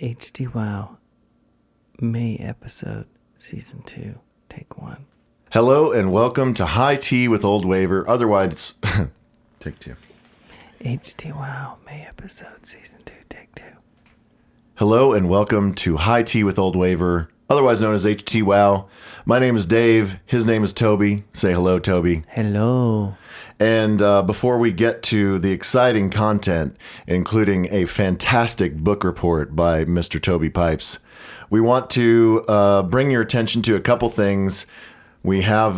Htwow May episode, season 2, take 1. Hello and welcome to High Tea with Old Waver, otherwise take 2. Htwow May episode, season 2, take 2. Hello and welcome to High Tea with Old Waver, otherwise known as HTWOW. My name is Dave. His name is Toby. Say hello, Toby. Hello. And before we get to the exciting content, including a fantastic book report by Mr. Toby Pipes, we want to bring your attention to a couple things. We have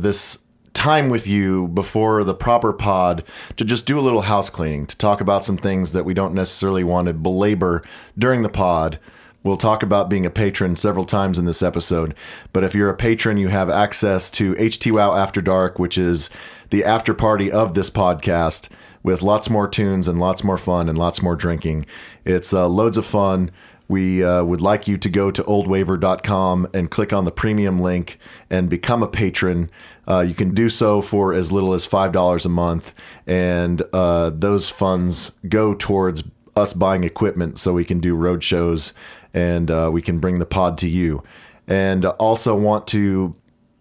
this time with you before the proper pod to just do a little house cleaning, to talk about some things that we don't necessarily want to belabor during the pod. We'll talk about being a patron several times in this episode, but if you're a patron, you have access to HTWOW After Dark, which is the after party of this podcast, with lots more tunes and lots more fun and lots more drinking. It's loads of fun. We would like you to go to oldwaver.com and click on the premium link and become a patron. You can do so for as little as $5 a month, and those funds go towards us buying equipment so we can do road shows and we can bring the pod to you. And also want to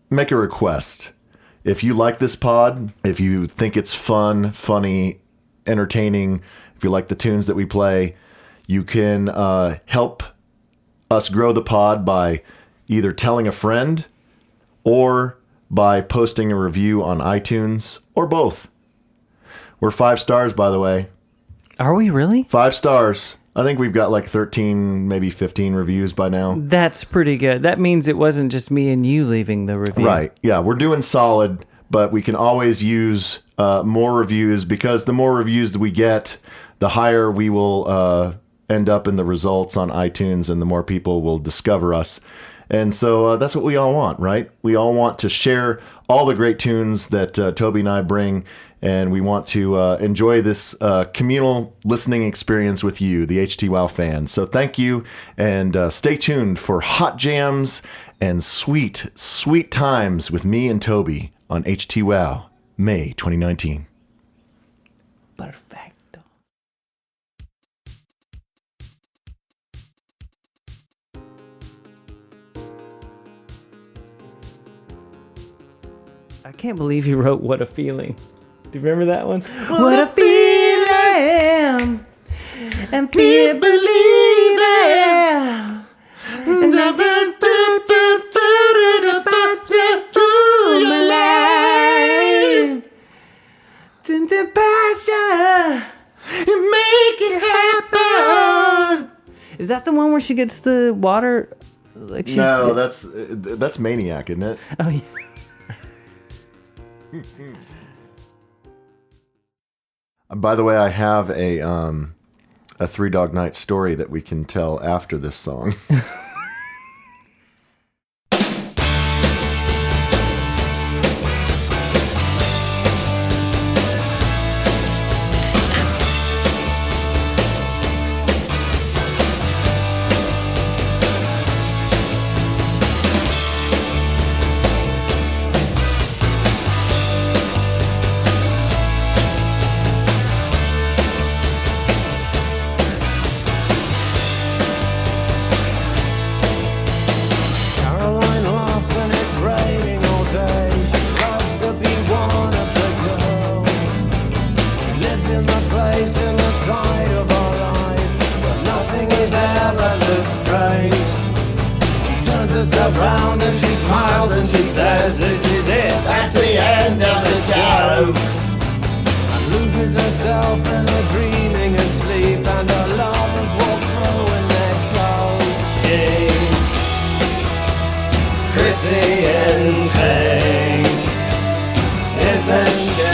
make a request. If you like this pod, if you think it's fun, funny, entertaining, if you like the tunes that we play, you can help us grow the pod by either telling a friend or by posting a review on iTunes, or both. We're 5 stars, by the way. Are we really? 5 stars. I think we've got like 13, maybe 15 reviews by now. That's pretty good. That means it wasn't just me and you leaving the review. Right. Yeah, we're doing solid, but we can always use more reviews, because the more reviews that we get, the higher we will end up in the results on iTunes, and the more people will discover us. And so that's what we all want, right? We all want to share all the great tunes that Toby and I bring, and we want to enjoy this communal listening experience with you, the HTWOW fans. So thank you, and stay tuned for hot jams and sweet, sweet times with me and Toby on HTWOW May 2019. Perfecto. I can't believe he wrote What a Feeling. Do you remember that one? What a feeling, and feel believing, and I've been through your life, to the passion, and make it happen. Is that the one where she gets the water? Like she's No, that's Maniac, isn't it? Oh yeah. By the way, I have a Three Dog Night story that we can tell after this song. Around and she smiles and she says, "This is it, that's the end of the joke." And loses herself in her dreaming and sleep, and her lovers walk through in their clothes. She's pretty in pain, isn't she?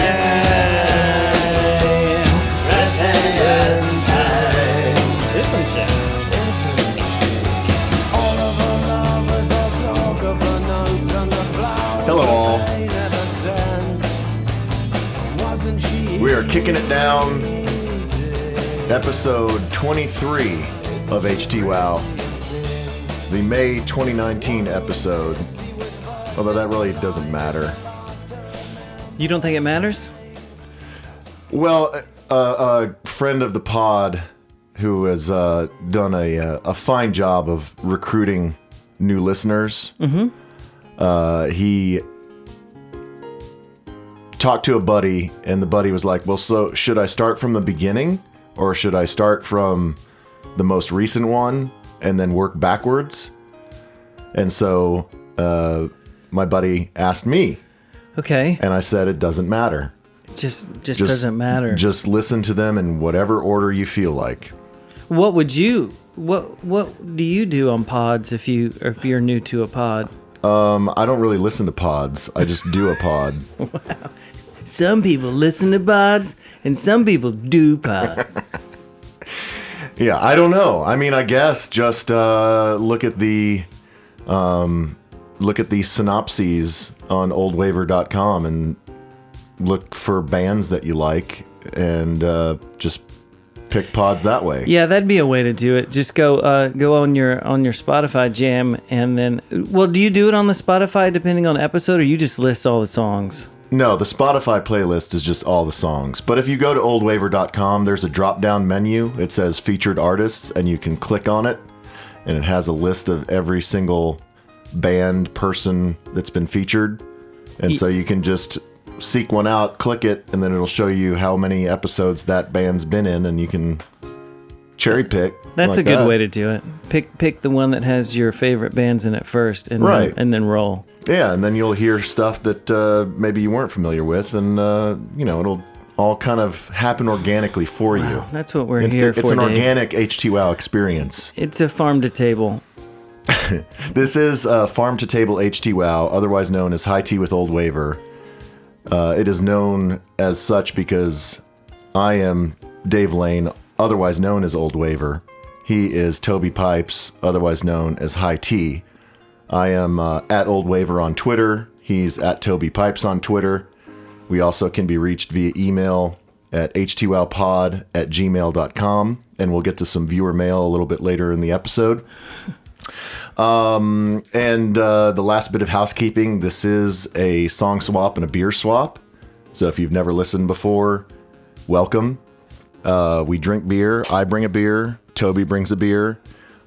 Pretty in pain, isn't she? Hello all. We are kicking it down. Episode 23 of HTWOW. The May 2019 episode. Although that really doesn't matter. You don't think it matters? Well, a friend of the pod who has done a fine job of recruiting new listeners. He talked to a buddy, and the buddy was like, well, so should I start from the beginning, or should I start from the most recent one and then work backwards? And so my buddy asked me. Okay. And I said, it doesn't matter. Just doesn't matter. Just listen to them in whatever order you feel like. What do you do on pods if you're new to a pod? I don't really listen to pods. I just do a pod. Wow. Some people listen to pods and some people do pods. Yeah, I don't know. I mean, I guess just look at the synopses on oldwaver.com and look for bands that you like and just pick pods that way. Yeah, that'd be a way to do it. Just go on your Spotify jam, and then, well, do you do it on the Spotify depending on episode, or you just list all the songs? No, the Spotify playlist is just all the songs. But if you go to oldwaver.com, there's a drop-down menu. It says featured artists, and you can click on it, and it has a list of every single band, person that's been featured. And so you can just seek one out, click it, and then it'll show you how many episodes that band's been in, and you can cherry pick. That's like a good that. way to do it. Pick the one that has your favorite bands in it first, and Right. then roll. Yeah, and then you'll hear stuff that maybe you weren't familiar with, and it'll all kind of happen organically for you. That's what we're here for. It's an Dave. organic HTWOW experience. It's a farm to table. This is Farm to Table HTWOW, otherwise known as High Tea with Old Waver. It is known as such because I am Dave Lane, otherwise known as Old Waver. He is Toby Pipes, otherwise known as High Tea. I am at Old Waver on Twitter. He's at Toby Pipes on Twitter. We also can be reached via email at HTWOWpod@gmail.com, and we'll get to some viewer mail a little bit later in the episode. And the last bit of housekeeping, this is a song swap and a beer swap. So if you've never listened before, welcome. We drink beer. I bring a beer. Toby brings a beer.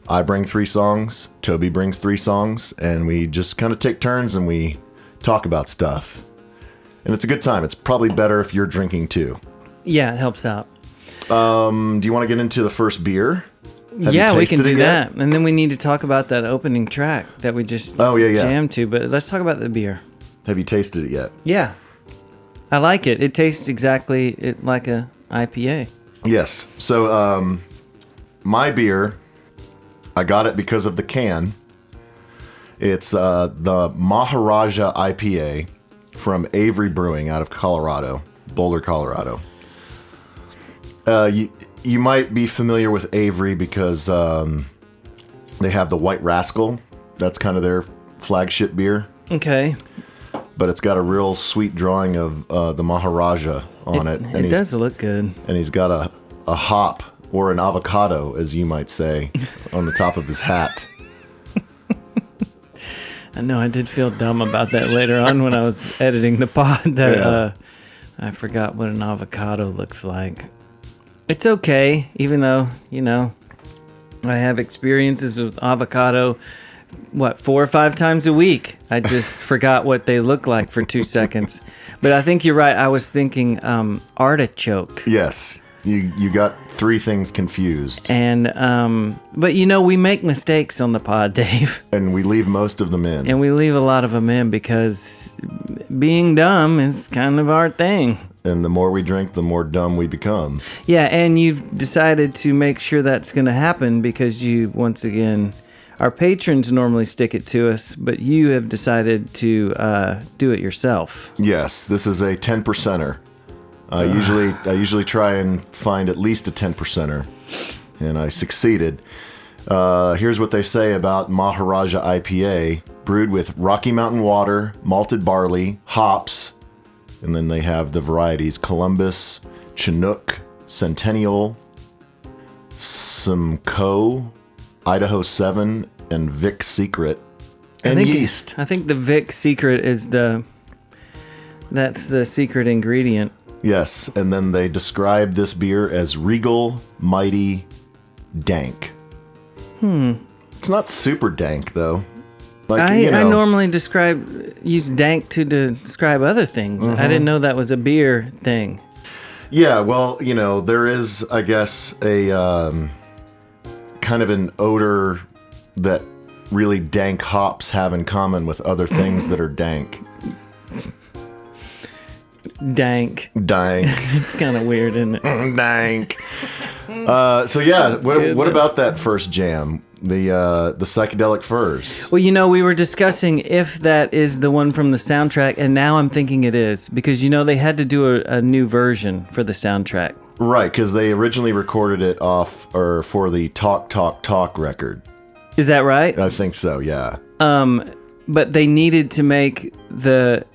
I bring 3 songs. Toby brings 3 songs. And we just kind of take turns and we talk about stuff. And it's a good time. It's probably better if you're drinking too. Yeah, it helps out. Do you want to get into the first beer? Have Yeah, you we can tasted do it yet? that. And then we need to talk about that opening track that we just jammed to. But let's talk about the beer. Have you tasted it yet? Yeah. I like it. It tastes exactly like a IPA. Yes. So my beer, I got it because of the can. It's the Maharaja IPA from Avery Brewing out of Colorado, Boulder, Colorado. You might be familiar with Avery because they have the White Rascal. That's kind of their flagship beer. Okay. But it's got a real sweet drawing of the Maharaja on it. It does look good. And he's got a hop, or an avocado, as you might say, on the top of his hat. I know I did feel dumb about that later on when I was editing the pod. That I forgot what an avocado looks like. It's okay, even though, I have experiences with avocado, 4 or 5 times a week. I just forgot what they look like for 2 seconds. But I think you're right. I was thinking artichoke. Yes, you got 3 things confused. And, but we make mistakes on the pod, Dave. And we leave most of them in. And we leave a lot of them in because being dumb is kind of our thing. And the more we drink, the more dumb we become. Yeah, and you've decided to make sure that's going to happen because you, once again, our patrons normally stick it to us, but you have decided to do it yourself. Yes, this is a 10%er. I usually try and find at least a 10%er, and I succeeded. Here's what they say about Maharaja IPA: brewed with Rocky Mountain water, malted barley, hops. And then they have the varieties: Columbus, Chinook, Centennial, Simcoe, Idaho 7, and Vic Secret, and yeast. I think the Vic Secret is that's the secret ingredient. Yes, and then they describe this beer as regal, mighty, dank. It's not super dank though. Like, I normally use dank to describe other things. I didn't know that was a beer thing. Yeah, well, there is, I guess, a kind of an odor that really dank hops have in common with other things that are dank. Dank. It's kind of weird, isn't it? Dank. So yeah, what about that first jam? The psychedelic furs. Well, we were discussing if that is the one from the soundtrack, and now I'm thinking it is, because they had to do a new version for the soundtrack. Right, because they originally recorded it for the Talk Talk Talk record. Is that right? I think so, yeah. But they needed to make the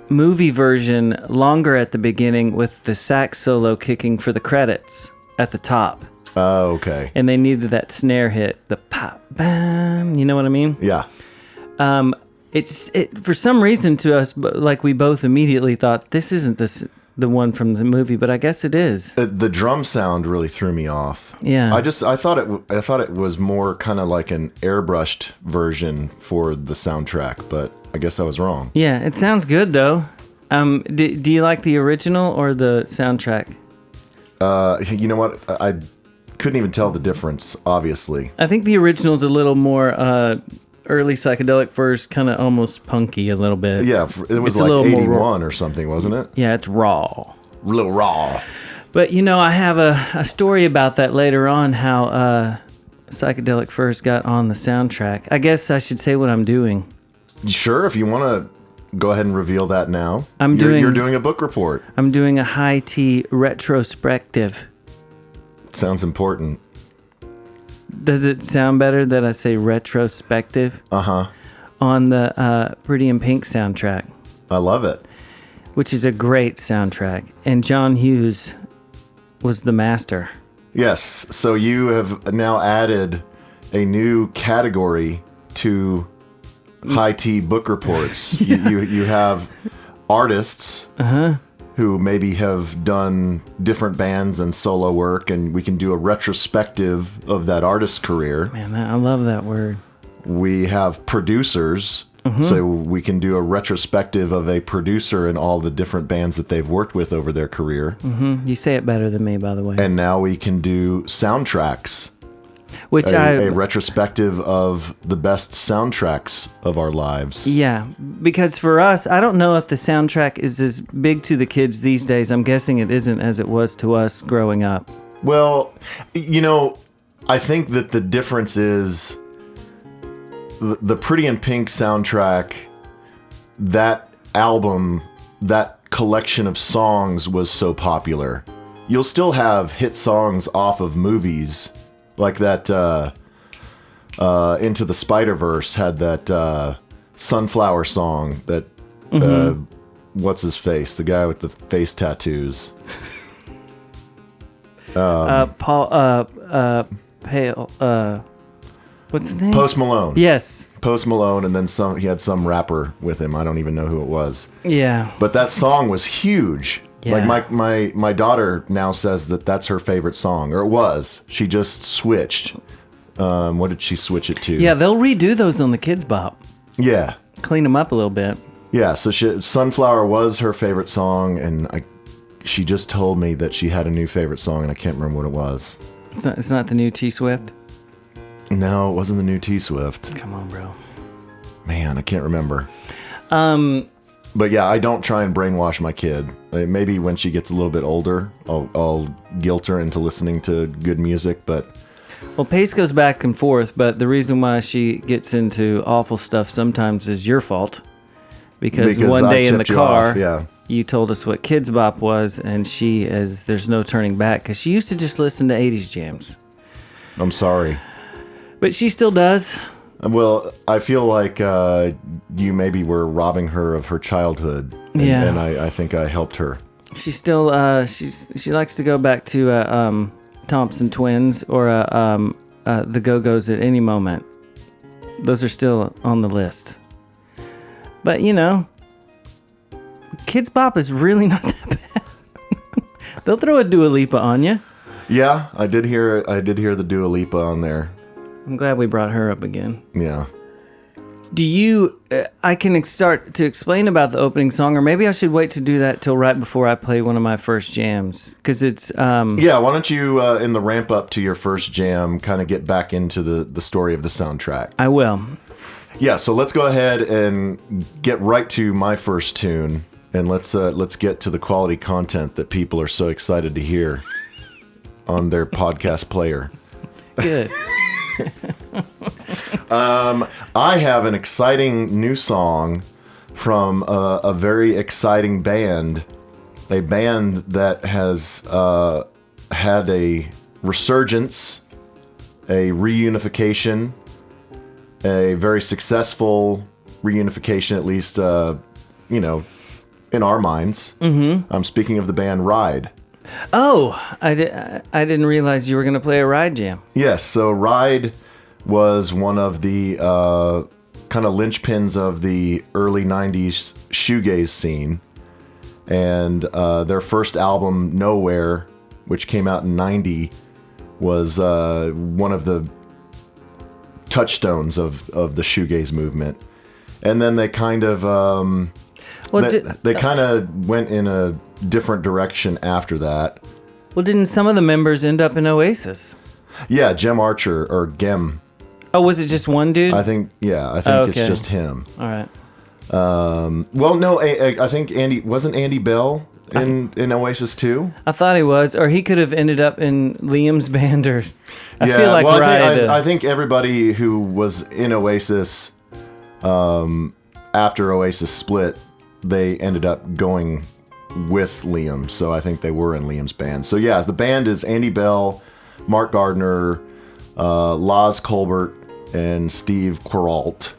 movie version longer at the beginning with the sax solo kicking for the credits at the top. Oh, okay. And they needed that snare hit, the pop, bam. You know what I mean? Yeah. It's for some reason to us, like we both immediately thought this isn't the one from the movie, but I guess it is. The drum sound really threw me off. Yeah. I thought it was more kind of like an airbrushed version for the soundtrack, but I guess I was wrong. Yeah, it sounds good though. Do you like the original or the soundtrack? You know what? I couldn't even tell the difference, obviously. I think the original's a little more early psychedelic first, kind of almost punky a little bit. Yeah, it was like 81 or something, wasn't it? Yeah, it's raw. A little raw. But I have a story about that later on, how psychedelic first got on the soundtrack. I guess I should say what I'm doing. Sure, if you want to go ahead and reveal that now. You're doing a book report. I'm doing a high tea retrospective. Sounds important. Does it sound better that I say retrospective? Uh-huh. On the Pretty in Pink soundtrack. I love it. Which is a great soundtrack. And John Hughes was the master. Yes. So you have now added a new category to high tea book reports. Yeah. You have artists who maybe have done different bands and solo work, and we can do a retrospective of that artist's career. Man, I love that word. We have producers, so we can do a retrospective of a producer and all the different bands that they've worked with over their career. You say it better than me, by the way. And now we can do soundtracks. Which a retrospective of the best soundtracks of our lives. Yeah, because for us, I don't know if the soundtrack is as big to the kids these days. I'm guessing it isn't as it was to us growing up. Well, I think that the difference is the Pretty in Pink soundtrack, that album, that collection of songs was so popular. You'll still have hit songs off of movies. Like that Into the Spider-Verse had that Sunflower song that, what's his face? The guy with the face tattoos. What's his name? Post Malone. Yes. Post Malone, and then he had some rapper with him. I don't even know who it was. Yeah. But that song was huge. Yeah. Like my daughter now says that that's her favorite song, or it was. She just switched. What did she switch it to? Yeah, they'll redo those on the Kids Bop. Yeah. Clean them up a little bit. Yeah, so Sunflower was her favorite song, and she just told me that she had a new favorite song, and I can't remember what it was. It's not the new T-Swift? No, it wasn't the new T-Swift. Come on, bro. Man, I can't remember. But yeah, I don't try and brainwash my kid. Maybe when she gets a little bit older, I'll guilt her into listening to good music, but... Well, Pace goes back and forth, but the reason why she gets into awful stuff sometimes is your fault. Because one day in the car, you told us what Kids Bop was, and there's no turning back, because she used to just listen to 80s jams. I'm sorry. But she still does. Well, I feel like you maybe were robbing her of her childhood. And I think I helped her. She still, she likes to go back to Thompson Twins or the Go-Go's at any moment. Those are still on the list. But, Kids Bop is really not that bad. They'll throw a Dua Lipa on you. Yeah, I did hear the Dua Lipa on there. I'm glad we brought her up again. Yeah. Do you... I can start to explain about the opening song, or maybe I should wait to do that till right before I play one of my first jams, because it's... Yeah, why don't you, in the ramp up to your first jam, kind of get back into the story of the soundtrack? I will. Yeah, so let's go ahead and get right to my first tune, and let's get to the quality content that people are so excited to hear on their podcast player. Good. I have an exciting new song from a very exciting band, a band that has had a resurgence, a reunification, a very successful reunification, at least, in our minds. Mm-hmm. I'm speaking of the band Ride. Oh, I didn't realize you were going to play a Ride jam. Yes, so Ride was one of the kind of linchpins of the early 90s shoegaze scene. And their first album, Nowhere, which came out in 90, was one of the touchstones of the shoegaze movement. And then they kind of they kind of went in a different direction after that. Well, didn't some of the members end up in Oasis? Yeah, Gem Archer, or Gem. Oh, was it just one dude? I think it's just him. All right. Well, no, I think Andy Bell in Oasis too? I thought he was, or he could have ended up in Liam's band, or I yeah, feel like well, Ride. I think everybody who was in Oasis after Oasis split, they ended up going with Liam, so I think they were in Liam's band. So yeah, the band is Andy Bell, Mark Gardner, Laz Colbert, and Steve Queralt.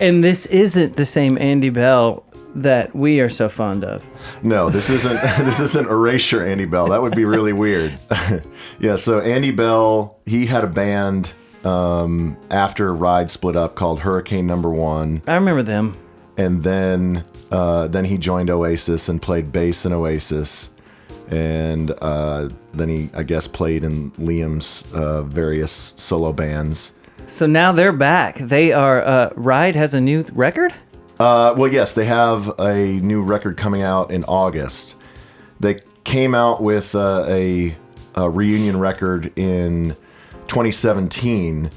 And this isn't the same Andy Bell that we are so fond of. No, this isn't Erasure Andy Bell. That would be really weird. Yeah, so Andy Bell, he had a band after Ride split up called Hurricane Number 1. I remember them. And then he joined Oasis and played bass in Oasis. And then he, I guess, played in Liam's various solo bands. So now they're back. They are, Ride has a new record? Well, yes, they have a new record coming out in August. They came out with a reunion record in 2017,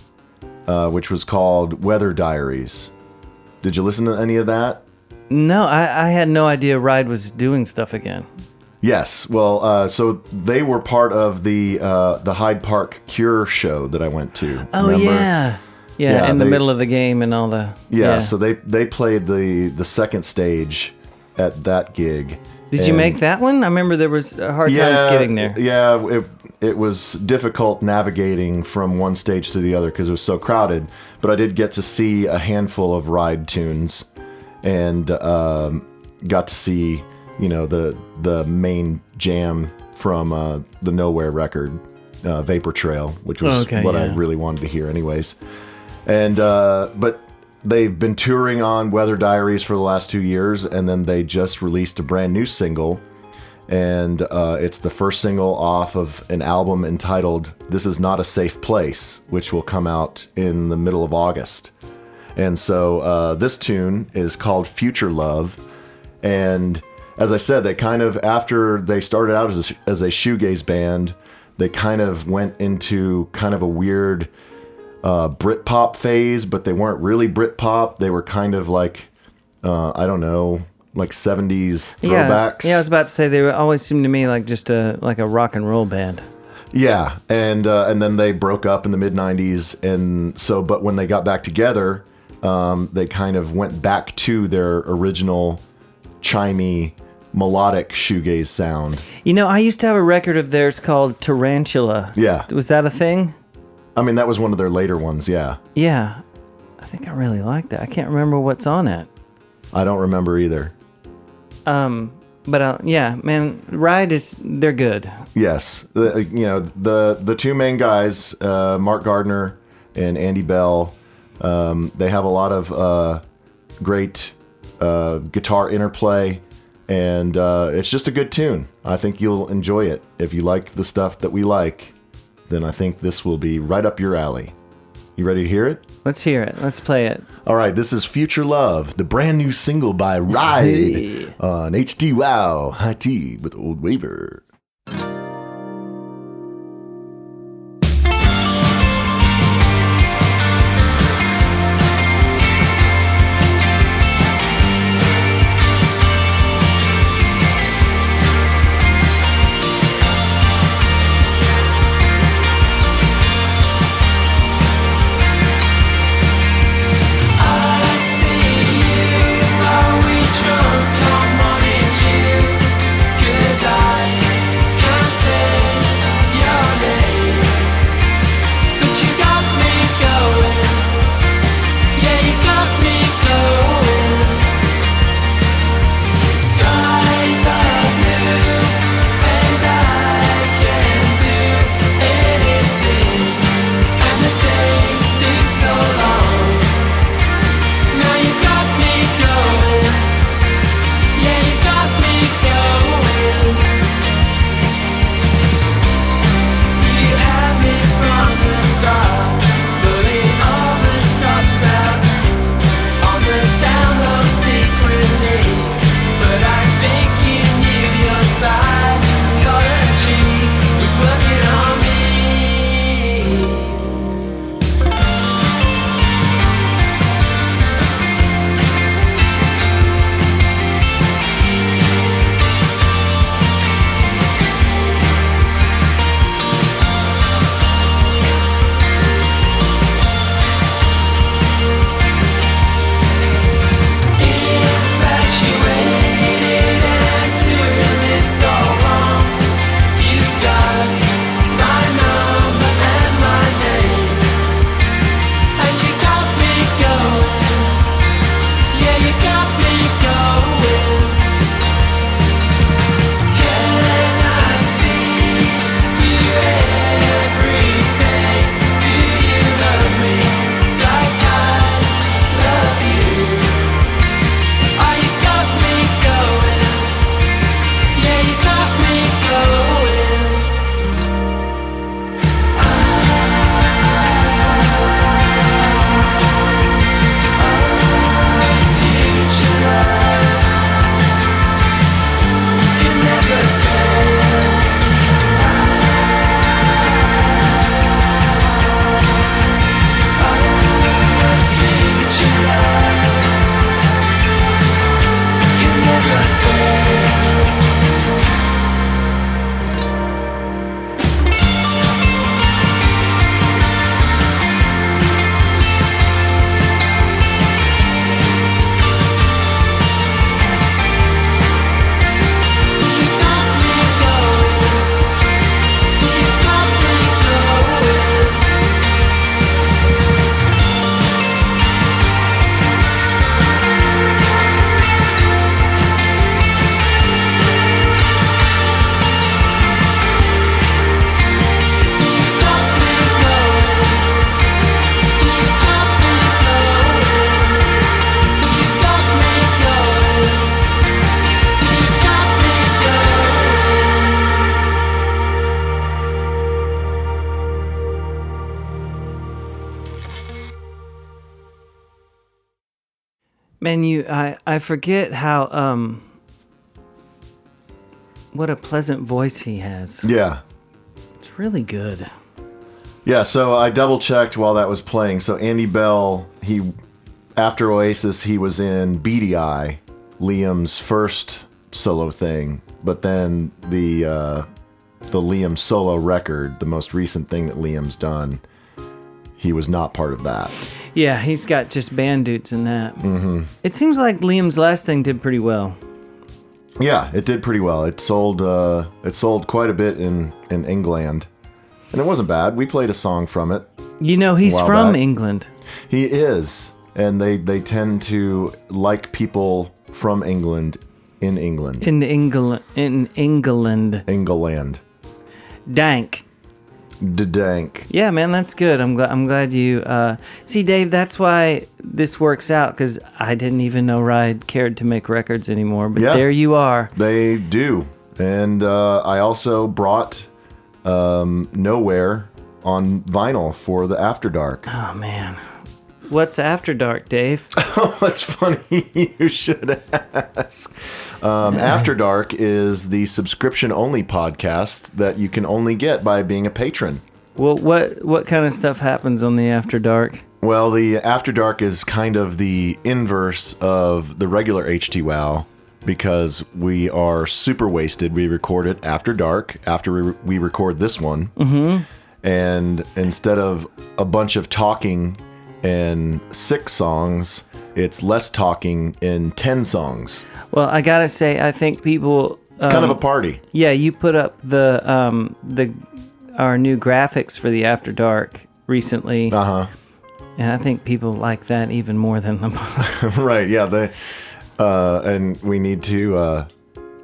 which was called Weather Diaries. Did you listen to any of that? No, I had no idea Ride was doing stuff again. Yes, well, so they were part of the Hyde Park Cure show that I went to. Oh, remember? Yeah, in the middle of the game and all the... Yeah, so they played the second stage at that gig. Did you make that one? I remember there was hard times getting there. Yeah, it was difficult navigating from one stage to the other because it was so crowded. But I did get to see a handful of Ride tunes and got to see, the main jam from the Nowhere record, Vapor Trail, which was I really wanted to hear anyways. And but they've been touring on Weather Diaries for the last 2 years, and then they just released a brand new single, and it's the first single off of an album entitled This Is Not a Safe Place, which will come out in the middle of August. And so this tune is called Future Love, and as I said, they kind of, after they started out as a shoegaze band, they kind of went into kind of a weird Britpop phase, but they weren't really Britpop. They were kind of like, I don't know, like 70s throwbacks. Yeah, I was about to say they always seemed to me like just a rock and roll band. Yeah, and then they broke up in the mid 90s, and so but when they got back together, they kind of went back to their original chimey, melodic shoegaze sound. I used to have a record of theirs called Tarantula. Yeah, was that a thing? I mean, that was one of their later ones, yeah. Yeah. I think I really liked that. I can't remember what's on it. I don't remember either. But yeah, man, Ride they're good. Yes. The two main guys, Mark Gardner and Andy Bell, they have a lot of great guitar interplay. And it's just a good tune. I think you'll enjoy it. If you like the stuff that we like, then I think this will be right up your alley. You ready to hear it? Let's hear it. Let's play it. All right, this is Future Love, the brand new single by Ride on HTWOW High Tea with Old Waver. Man, I forget how what a pleasant voice he has. Yeah. It's really good. Yeah, so I double checked while that was playing. So Andy Bell, after Oasis, he was in Beady Eye, Liam's first solo thing. But then the Liam solo record, the most recent thing that Liam's done, he was not part of that. Yeah, he's got just band dudes in that. Mm-hmm. It seems like Liam's last thing did pretty well. Yeah, it did pretty well. It sold quite a bit in England. And it wasn't bad. We played a song from it. You know, he's from back. England. He is. And they tend to like people from England in England. In England. England. Dank. Dank. Yeah, man, that's good. I'm glad you. See, Dave, that's why this works out, because I didn't even know Ride cared to make records anymore. But there you are. They do, and I also brought Nowhere on vinyl for the After Dark. Oh man, what's After Dark, Dave? Oh, it's funny. You should ask. After Dark is the subscription-only podcast that you can only get by being a patron. Well, what kind of stuff happens on the After Dark? Well, the After Dark is kind of the inverse of the regular HTWOW because we are super wasted. We record it after dark, after we record this one. Mm-hmm. And instead of a bunch of talking and 6 songs, it's less talking in 10 songs. Well, I gotta say, I think people. It's kind of a party. Yeah, you put up our new graphics for the After Dark recently. Uh-huh. And I think people like that even more than the pod. Right, yeah. And we need to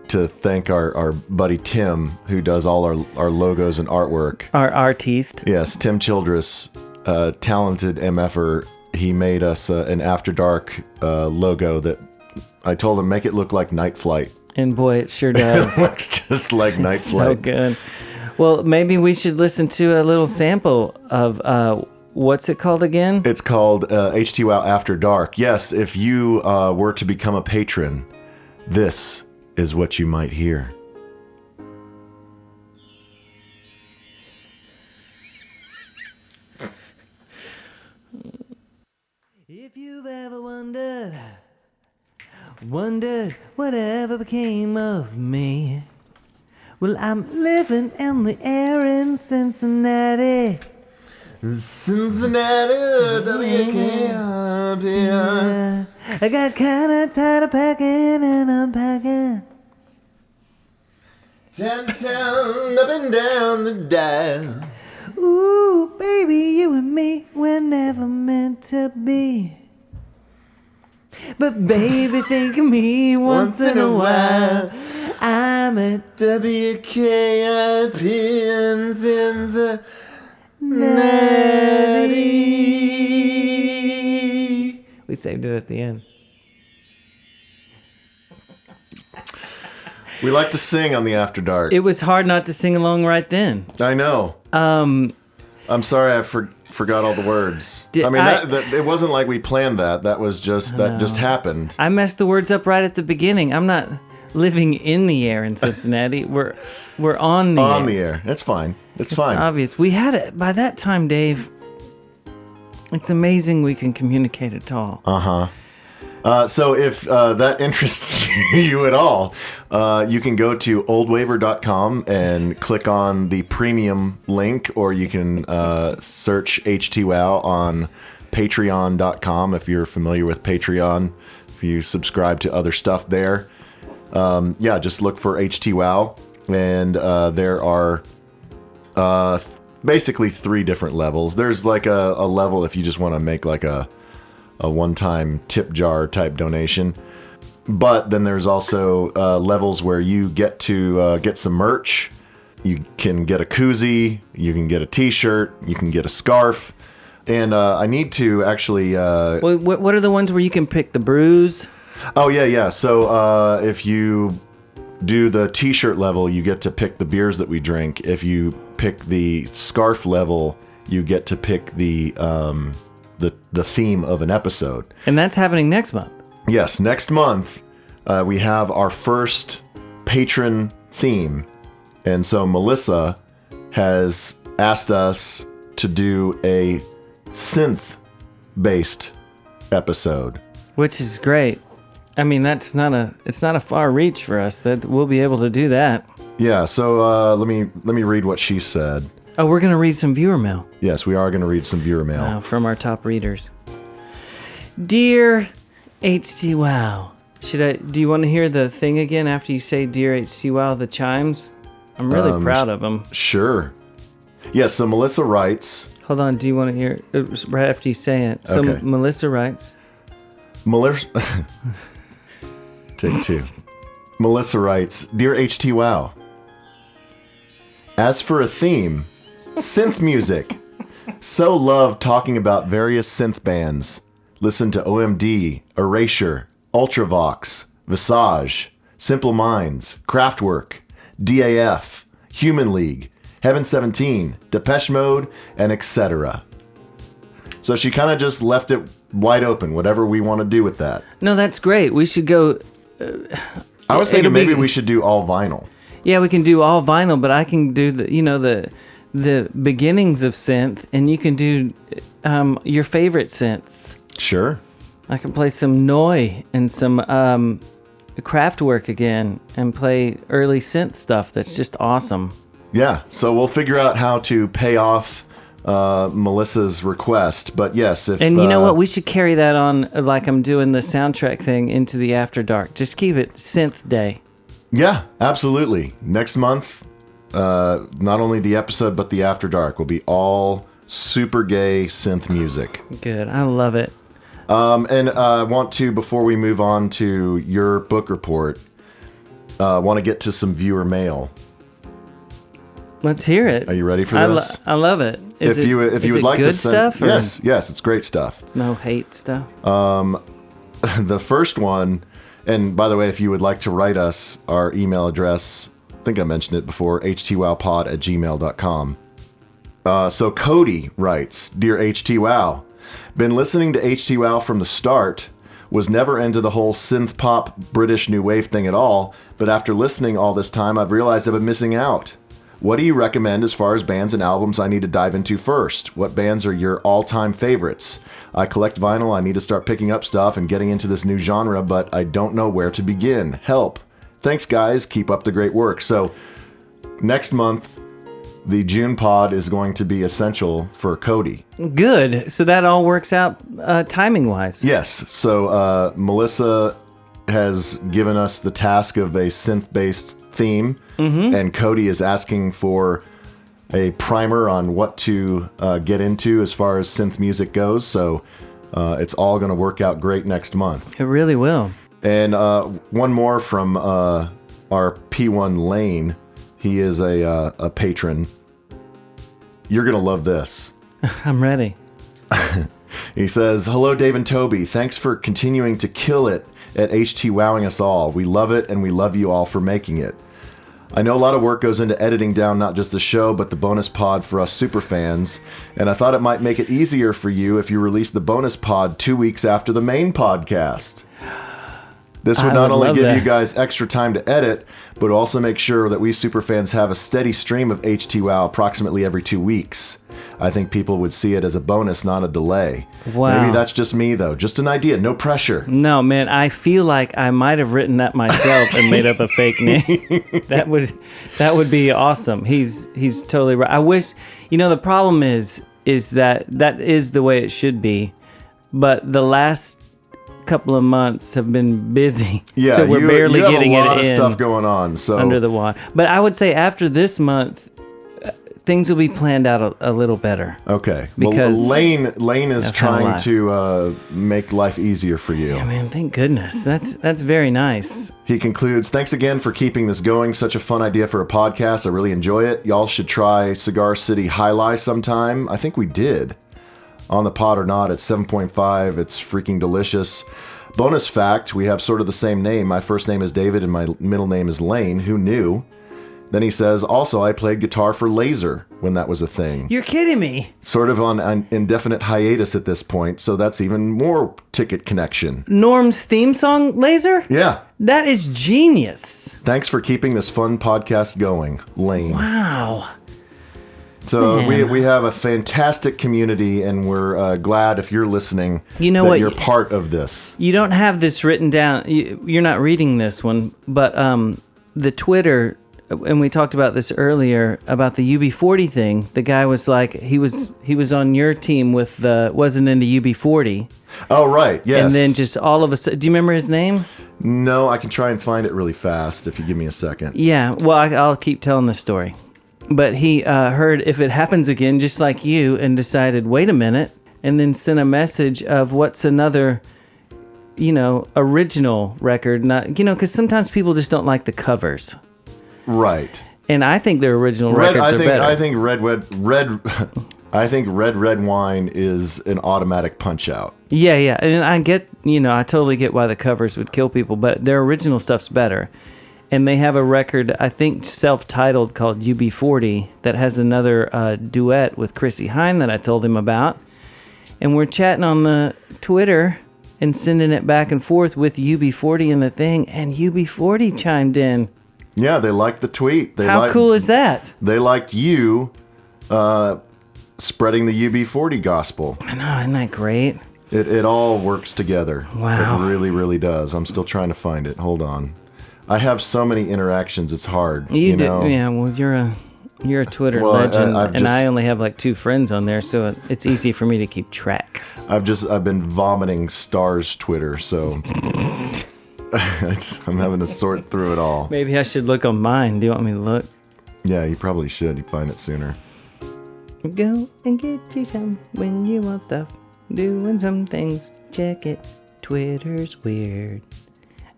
thank our buddy Tim, who does all our logos and artwork. Our artiste. Yes, Tim Childress, talented MFer. He made us an After Dark logo that I told him make it look like Night Flight. And boy, it sure does. It looks just like Night Flight. So good. Well, maybe we should listen to a little sample of what's it called again? It's called HTWOW After Dark. Yes, if you were to become a patron, this is what you might hear. If you've ever wondered whatever became of me, well, I'm living in the air in Cincinnati. Cincinnati, WKRP. I got kinda tired of packing and unpacking. Downtown, up and down the dial. Ooh, baby, you and me, we're never meant to be. But baby, think of me once in a while. I'm at WKRP in Cincinnati. We saved it at the end. We like to sing on the After Dark. It was hard not to sing along right then. I know. I'm sorry I forgot all the words. It wasn't like we planned that. That was just just happened. I messed the words up right at the beginning. I'm not living in the air in Cincinnati. We're on the air. On the air. It's fine. It's fine. It's obvious. We had it by that time, Dave. It's amazing we can communicate at all. Uh-huh. So if that interests you at all, you can go to oldwaver.com and click on the premium link, or you can search HTWOW on patreon.com if you're familiar with Patreon, if you subscribe to other stuff there. Just look for HTWOW, and there are basically 3 different levels. There's like a level if you just want to make like a one-time tip jar type donation, but then there's also levels where you get to get some merch. You can get a koozie, you can get a t-shirt, you can get a scarf, and I need to actually what are the ones where you can pick the brews? Oh yeah. So if you do the t-shirt level, you get to pick the beers that we drink. If you pick the scarf level, you get to pick the theme of an episode. And that's happening next month. Yes, next month we have our first patron theme. And so Melissa has asked us to do a synth-based episode. Which is great. I mean, it's not a far reach for us. That we'll be able to do that. Yeah, so let me read what she said. Oh, we're going to read some viewer mail. Yes, we are going to read some viewer mail. From our top readers. Dear HTWOW. Do you want to hear the thing again after you say Dear HTWOW, the chimes? I'm really proud of them. Sure. Yes, so Melissa writes. Hold on, do you want to hear it right after you say it? So okay. Melissa writes. Take 2. Melissa writes, Dear HTWOW. As for a theme, Synth music. So love talking about various synth bands. Listen to OMD, Erasure, Ultravox, Visage, Simple Minds, Kraftwerk, DAF, Human League, Heaven 17, Depeche Mode, and etc. So she kind of just left it wide open, whatever we want to do with that. No, that's great. We should go... I was thinking maybe we should do all vinyl. Yeah, we can do all vinyl, but I can do the beginnings of synth, and you can do your favorite synths. Sure. I can play some Neu and some Kraftwerk again and play early synth stuff that's just awesome. Yeah, so we'll figure out how to pay off Melissa's request, but yes. And you know what? We should carry that on like I'm doing the soundtrack thing into the After Dark. Just keep it Synth Day. Yeah, absolutely. Next month, not only the episode, but the After Dark will be all super gay synth music. Good. I love it. And I want to, before we move on to your book report, want to get to some viewer mail. Let's hear it. Are you ready for this? I love it. If you would like good to send, stuff? Yes, it's great stuff. It's no hate stuff. The first one, and by the way, if you would like to write us, our email address, I think I mentioned it before, HTWOWpod@gmail.com. So Cody writes, Dear HTWOW, been listening to HTWOW from the start, was never into the whole synth pop British new wave thing at all, but after listening all this time, I've realized I've been missing out. What do you recommend as far as bands and albums I need to dive into first? What bands are your all-time favorites? I collect vinyl, I need to start picking up stuff and getting into this new genre, but I don't know where to begin. Help. Thanks, guys. Keep up the great work. So, next month, the June pod is going to be essential for Cody. Good. So that all works out timing-wise. Yes. So, Melissa has given us the task of a synth-based theme, and Cody is asking for a primer on what to get into as far as synth music goes. So it's all going to work out great next month. It really will. And one more from our P1 Lane. He is a patron. You're going to love this. I'm ready. He says, Hello, Dave and Toby. Thanks for continuing to kill it at HTWowing us all. We love it, and we love you all for making it. I know a lot of work goes into editing down not just the show, but the bonus pod for us super fans, and I thought it might make it easier for you if you release the bonus pod 2 weeks after the main podcast. This would not only give you guys extra time to edit, but also make sure that we superfans have a steady stream of HTWOW approximately every 2 weeks. I think people would see it as a bonus, not a delay. Wow. Maybe that's just me, though. Just an idea. No pressure. No, man, I feel like I might have written that myself and made up a fake name. That would be awesome. He's totally right. I wish, the problem is that is the way it should be, but the last couple of months have been busy. Yeah, so we're barely getting it in. You have a lot of stuff going on. So under the water. But I would say after this month, things will be planned out a little better. Okay. Because Lane is trying to make life easier for you. Yeah, man, thank goodness. That's very nice. He concludes, thanks again for keeping this going. Such a fun idea for a podcast. I really enjoy it. Y'all should try Cigar City High Life sometime. I think we did. On the pod or not, it's 7.5. It's freaking delicious. Bonus fact, we have sort of the same name. My first name is David and my middle name is Lane. Who knew? Then he says, also, I played guitar for Laser when that was a thing. You're kidding me. Sort of on an indefinite hiatus at this point, so that's even more ticket connection. Norm's theme song, Laser? Yeah. That is genius. Thanks for keeping this fun podcast going, Lane. Wow. So we have a fantastic community, and we're glad if you're listening that you're part of this. You don't have this written down. You're not reading this one, but the Twitter, and we talked about this earlier, about the UB40 thing. The guy was like, he was on your team wasn't into UB40. Oh, right, yes. And then just all of a sudden, do you remember his name? No, I can try and find it really fast if you give me a second. Yeah, well, I'll keep telling the story. But he heard If It Happens Again, just like you, and decided, wait a minute, and then sent a message of what's another, original record. Not, because sometimes people just don't like the covers. Right. And I think their original records are better. I think red wine is an automatic punch out. Yeah. And I totally get why the covers would kill people, but their original stuff's better. And they have a record, I think, self-titled called UB40 that has another duet with Chrissy Hine that I told him about. And we're chatting on the Twitter and sending it back and forth with UB40 and the thing, and UB40 chimed in. Yeah, they liked the tweet. How cool is that? They liked you spreading the UB40 gospel. I know, isn't that great? It all works together. Wow. It really, really does. I'm still trying to find it. Hold on. I have so many interactions, it's hard. You know? Yeah, well, you're a Twitter legend, and I only have like 2 friends on there, so it's easy for me to keep track. I've been vomiting Star's Twitter, so I'm having to sort through it all. Maybe I should look on mine. Do you want me to look? Yeah, you probably should. You'd find it sooner. Go and get you some when you want stuff. Doing some things. Check it. Twitter's weird.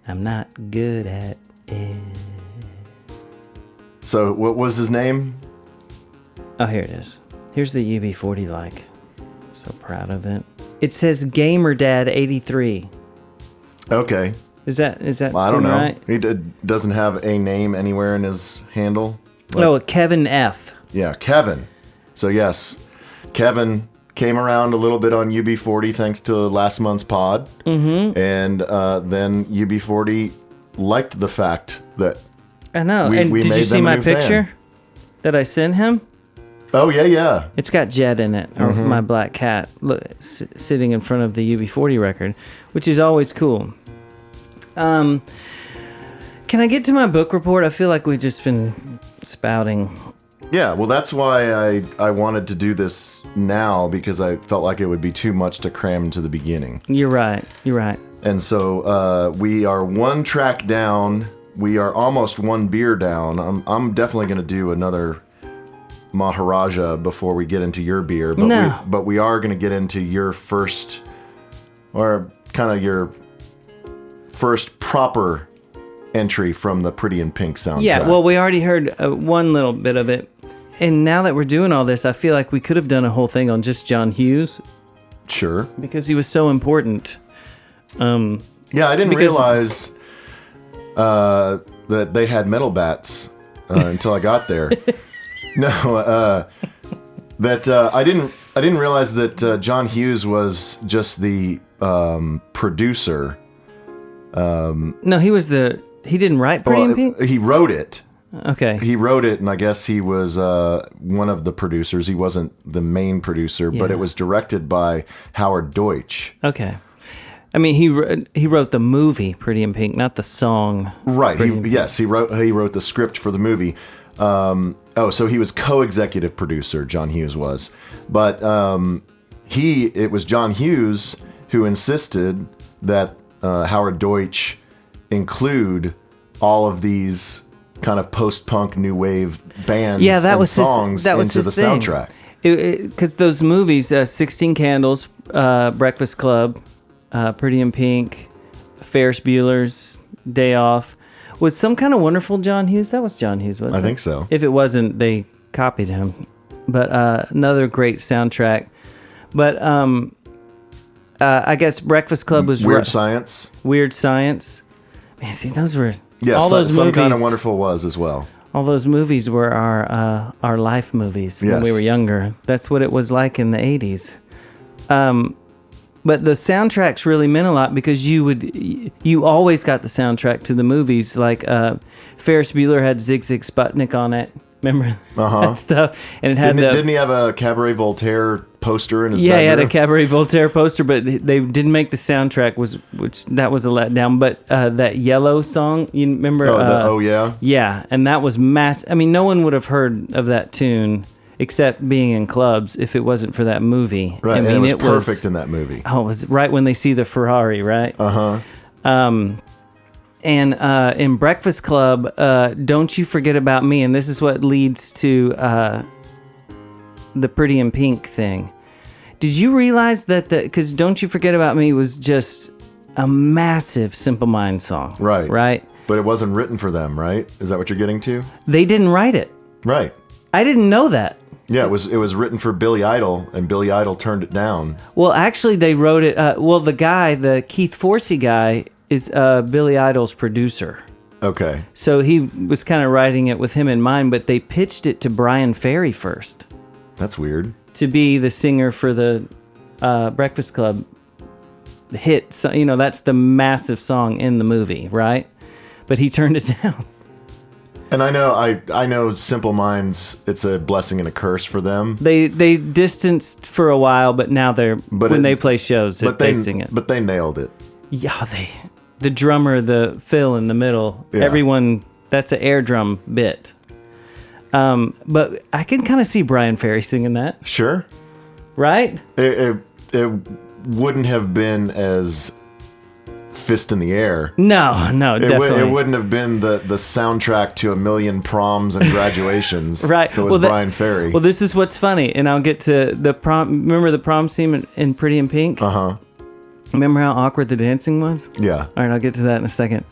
I'm not good at it. So, what was his name? Oh, here it is. Here's the UB40 like. So proud of it. It says GamerDad83. Okay. Is that Well, I don't know. Right? He doesn't have a name anywhere in his handle. Kevin F. Yeah, Kevin. So yes, Kevin came around a little bit on UB40 thanks to last month's pod. Mm-hmm. And then UB40 liked the fact that I know. we did made you see them a my new picture fan. that I sent him? Oh, yeah. It's got Jet in it, or my black cat, sitting in front of the UB40 record, which is always cool. Can I get to my book report? I feel like we've just been spouting. Yeah, well, that's why I wanted to do this now, because I felt like it would be too much to cram into the beginning. You're right. And so we are 1 track down. We are almost 1 beer down. I'm definitely going to do another Maharaja before we get into your beer. But we are going to get into your first, or kind of your first proper entry from the Pretty in Pink soundtrack. Yeah, well, we already heard one little bit of it. And now that we're doing all this, I feel like we could have done a whole thing on just John Hughes. Sure. Because he was so important. Yeah, I didn't realize that they had metal bats until I got there. No, I didn't realize that John Hughes was just the producer. No, he didn't write Pretty in Pink? He wrote it. Okay. He wrote it, and I guess he was one of the producers. He wasn't the main producer, but it was directed by Howard Deutsch. Okay. I mean, he wrote the movie Pretty in Pink, not the song. Right. He wrote the script for the movie. So he was co-executive producer, John Hughes was. But it was John Hughes who insisted that Howard Deutsch include all of these kind of post-punk new wave bands and songs into the soundtrack. Because those movies, 16 Candles, Breakfast Club, Pretty in Pink, Ferris Bueller's Day Off, was Some Kind of Wonderful John Hughes? That was John Hughes, wasn't it? I think so. If it wasn't, they copied him. But another great soundtrack. But I guess Breakfast Club was... Weird Science. Weird Science. Man, see, those were... Yes, all those Some movies, Kind of Wonderful was as well. All those movies were our life movies when we were younger. That's what it was like in the 80s. But the soundtracks really meant a lot because you always got the soundtrack to the movies. Like Ferris Bueller had Zig Zig Sputnik on it. Remember that stuff? And it had didn't he have a Cabaret Voltaire poster in his bedroom? Yeah, he had a Cabaret Voltaire poster, but they didn't make the soundtrack, which that was a letdown. But that Yellow song, you remember? Oh, yeah? Yeah, and that was massive. I mean, no one would have heard of that tune except being in clubs if it wasn't for that movie. Right, I mean, and it was perfect in that movie. Oh, it was right when they see the Ferrari, right? Uh-huh. And in Breakfast Club, Don't You Forget About Me, and this is what leads to the Pretty in Pink thing. Did you realize that because Don't You Forget About Me was just a massive Simple Minds song? Right. Right? But it wasn't written for them, right? Is that what you're getting to? They didn't write it. Right. I didn't know that. Yeah, it was written for Billy Idol, and Billy Idol turned it down. Well, actually, they wrote it. The Keith Forsey guy is Billy Idol's producer. Okay. So he was kind of writing it with him in mind, but they pitched it to Brian Ferry first That's weird. to be the singer for the Breakfast Club hit. So, that's the massive song in the movie, right? But he turned it down. And I know Simple Minds, it's a blessing and a curse for them. They distanced for a while, but now they play shows, they sing it. But they nailed it. Yeah, the drummer, the Phil in the middle, everyone, that's an air drum bit. But I can kind of see Brian Ferry singing that. Sure. Right? It wouldn't have been as fist in the air. No, definitely. It wouldn't have been the soundtrack to a million proms and graduations. Right. If it was Brian Ferry. Well, this is what's funny, and I'll get to the prom. Remember the prom scene in Pretty in Pink? Uh-huh. Remember how awkward the dancing was? Yeah. All right, I'll get to that in a second.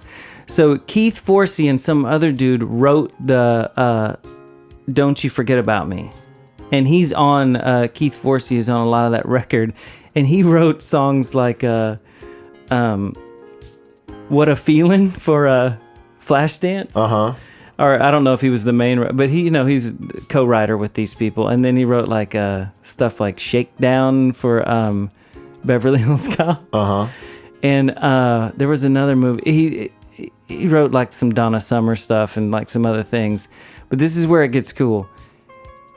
So Keith Forsey and some other dude wrote the Don't You Forget About Me. And he's on, Keith Forsey is on a lot of that record. And he wrote songs like What a Feeling for Flashdance. Uh-huh. Or I don't know if he was the main, but he's a co-writer with these people. And then he wrote like stuff like Shakedown for Beverly Hills Cop. Uh-huh. And there was another movie. He wrote like some Donna Summer stuff and like some other things. But this is where it gets cool.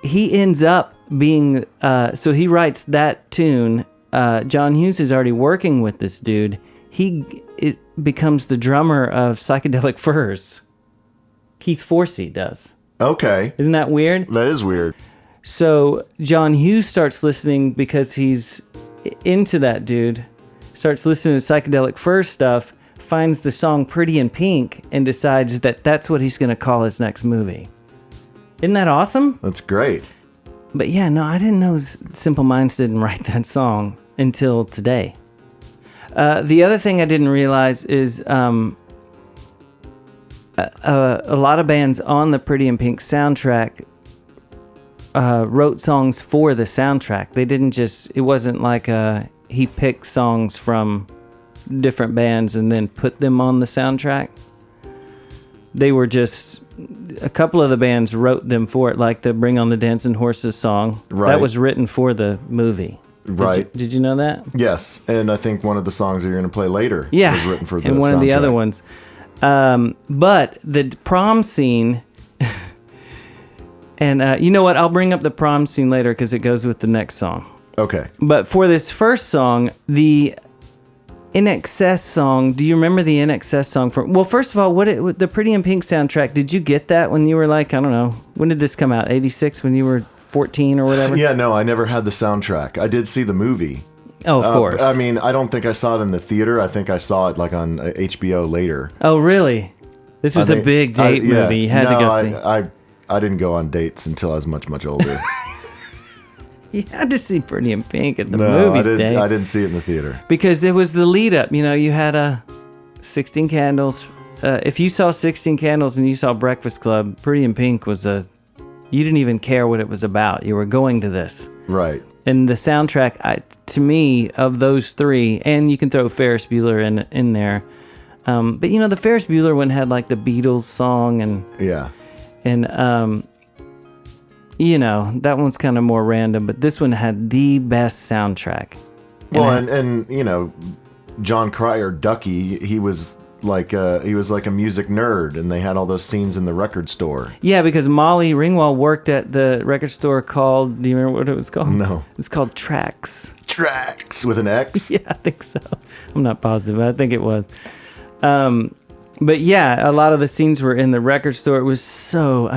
He ends up being, so he writes that tune. John Hughes is already working with this dude. It becomes the drummer of Psychedelic Furs. Keith Forsey does. Okay. Isn't that weird? That is weird. So John Hughes starts listening because he's into that dude, starts listening to Psychedelic Furs stuff, finds the song Pretty in Pink, and decides that that's what he's going to call his next movie. Isn't that awesome? That's great. But yeah, no, I didn't know Simple Minds didn't write that song until today. The other thing I didn't realize is a lot of bands on the Pretty in Pink soundtrack wrote songs for the soundtrack. They didn't just, it wasn't like he picked songs from different bands and then put them on the soundtrack. They were just, a couple of the bands wrote them for it, like the Bring on the Dancing Horses song. Right. That was written for the movie. Right. Did you know that? Yes, and I think one of the songs that you're going to play later was written for the and one soundtrack. of the other ones. But the prom scene, and you know what? I'll bring up the prom scene later because it goes with the next song. Okay. But for this first song, the INXS song, do you remember the INXS song from? Well, first of all, the Pretty in Pink soundtrack, did you get that when you were like, I don't know, when did this come out? 86, when you were 14 or whatever? Yeah, no, I never had the soundtrack. I did see the movie. Oh, of course. I mean, I don't think I saw it in the theater. I think I saw it like on HBO later. Oh, really? This was a big date movie. You had to go see. I didn't go on dates until I was much, much older. You had to see Pretty in Pink at the movies, Dave. I didn't see it in the theater. Because it was the lead up. You had 16 Candles. If you saw 16 Candles and you saw Breakfast Club, Pretty in Pink was you didn't even care what it was about. You were going to this. Right. And the soundtrack, to me, of those three, and you can throw Ferris Bueller in there. But the Ferris Bueller one had like the Beatles song and that one's kind of more random. But this one had the best soundtrack. And John Cryer, Ducky, he was like a music nerd, and they had all those scenes in the record store. Yeah, because Molly Ringwald worked at the record store called, do you remember what it was called? No. It's called Trax. Trax with an X? Yeah, I think so. I'm not positive, but I think it was. But yeah, a lot of the scenes were in the record store. It was so,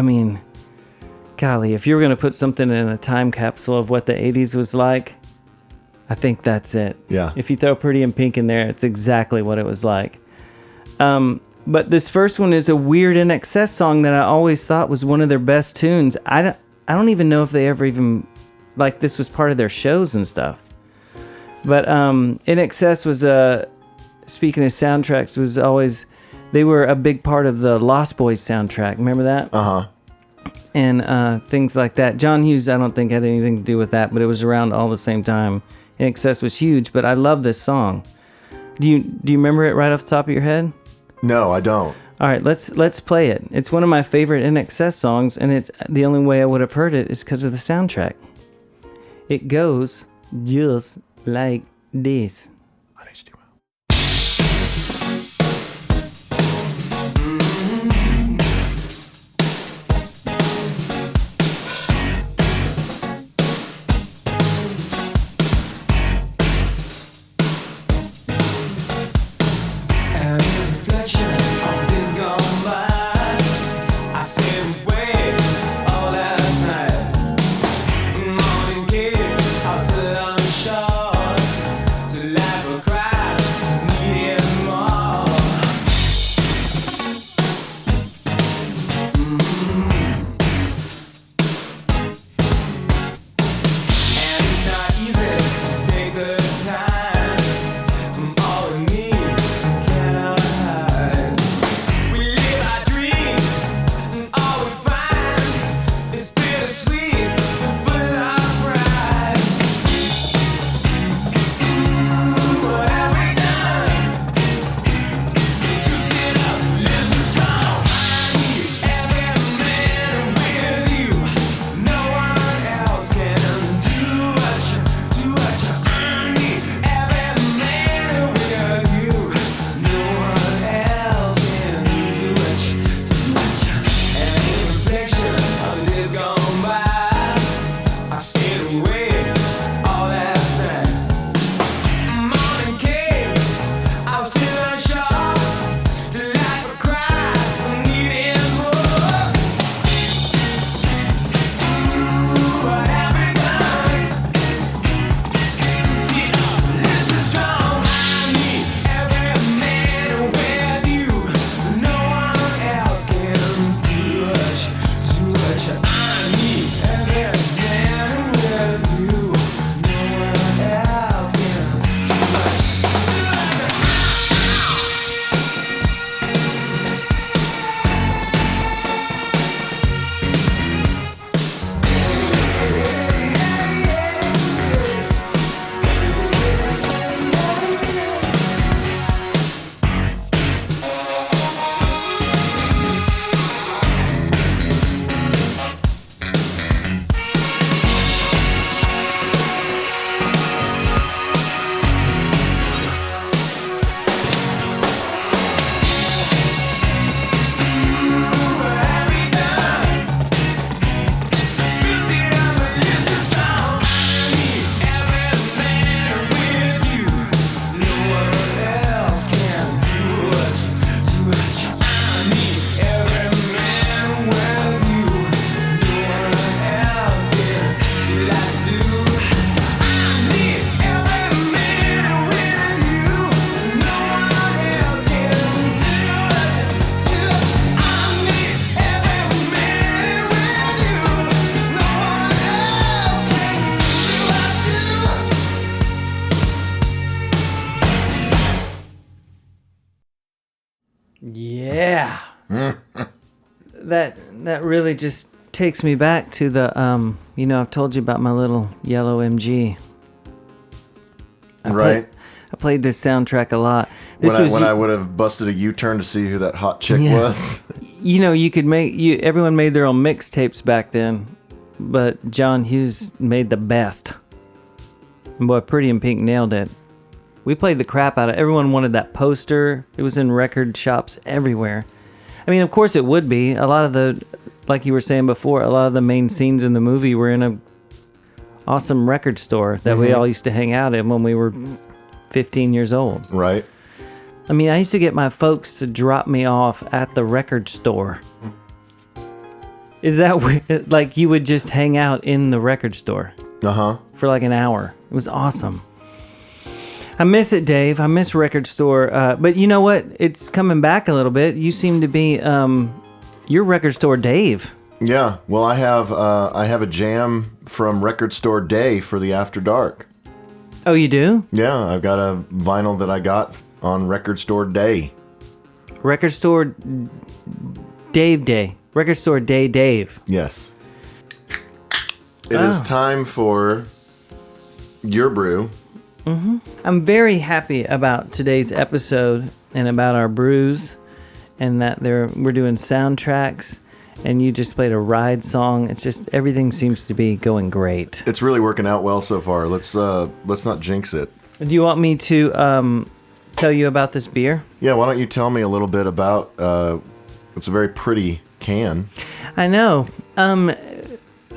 golly, if you were going to put something in a time capsule of what the 80s was like, I think that's it. Yeah. If you throw Pretty in Pink in there, it's exactly what it was like. But this first one is a weird INXS song that I always thought was one of their best tunes. I don't even know if they ever even, like, this was part of their shows and stuff. But INXS was, speaking of soundtracks, was always They were a big part of the Lost Boys soundtrack. Remember that? Uh-huh. And things like that. John Hughes, I don't think had anything to do with that, but it was around all the same time. INXS was huge, but I love this song. Do you remember it right off the top of your head? No, I don't. All right, let's play it. It's one of my favorite INXS songs, and it's the only way I would have heard it is because of the soundtrack. It goes just like this. On HTWOW. Yeah. That really just takes me back to the I've told you about my little yellow MG. I played this soundtrack a lot. When I would have busted a U-turn to see who that hot chick was. You could everyone made their own mixtapes back then, but John Hughes made the best. And boy, Pretty in Pink nailed it. We played the crap out of it. Everyone wanted that poster. It was in record shops everywhere. I mean, of course it would be. A lot of the, like you were saying before, a lot of the main scenes in the movie were in a awesome record store that we all used to hang out in when we were 15 years old. Right. I mean, I used to get my folks to drop me off at the record store. Is that weird? Like you would just hang out in the record store for like an hour. It was awesome. I miss it, Dave. I miss record store. But you know what? It's coming back a little bit. You seem to be your record store Dave. Yeah. Well, I have a jam from Record Store Day for the After Dark. Oh, you do? Yeah, I've got a vinyl that I got on Record Store Day. Record Store Dave Day. Record Store Day Dave. Yes. It is time for your brew. I'm very happy about today's episode and about our brews, and that we're doing soundtracks, and you just played a ride song. It's just everything seems to be going great. It's really working out well so far. Let's not jinx it. Do you want me to tell you about this beer? Yeah, why don't you tell me a little bit about it's a very pretty can. I know.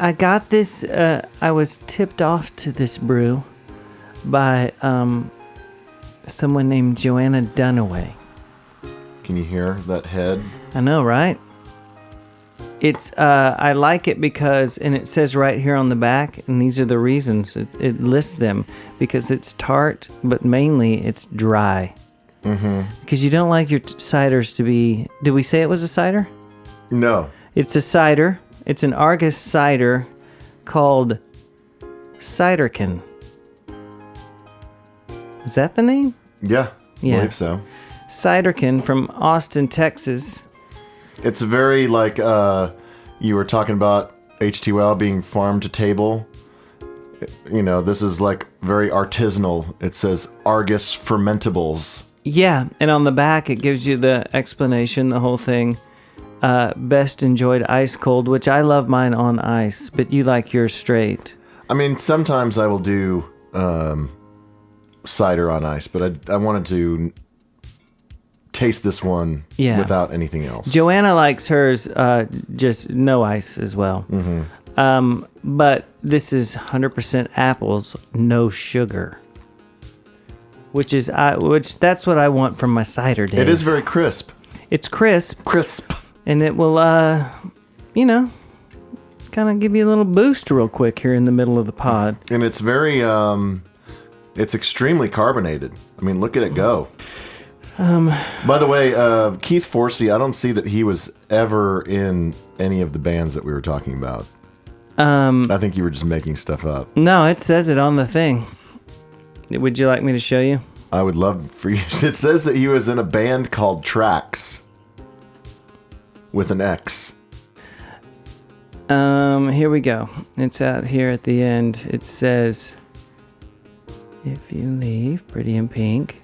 I got this, I was tipped off to this brew by someone named Joanna Dunaway. Can you hear that head? I know, right? It's I like it because, and it says right here on the back, and these are the reasons it lists them, because it's tart, but mainly it's dry. Because you don't like your ciders to be. Did we say it was a cider? No. It's a cider. It's an Argus cider called Ciderkin. Is that the name? Yeah, I believe so. Ciderkin from Austin, Texas. It's very like you were talking about H2L being farm to table. You know, this is like very artisanal. It says Argus Fermentables. Yeah, and on the back it gives you the explanation, the whole thing. Best enjoyed ice cold, which I love mine on ice, but you like yours straight. I mean, sometimes I will do cider on ice, but I wanted to taste this one without anything else. Joanna likes hers just no ice as well. But this is 100% apples, no sugar. Which that's what I want from my cider, Dave. It is very crisp. It's crisp. Crisp. And it will, kind of give you a little boost real quick here in the middle of the pod. And it's very, it's extremely carbonated. I mean, look at it go. By the way, Keith Forsey, I don't see that he was ever in any of the bands that we were talking about. I think you were just making stuff up. No, it says it on the thing. Would you like me to show you? I would love for you. It says that he was in a band called Tracks with an X. Here we go. It's out here at the end. It says, if you leave, Pretty in Pink.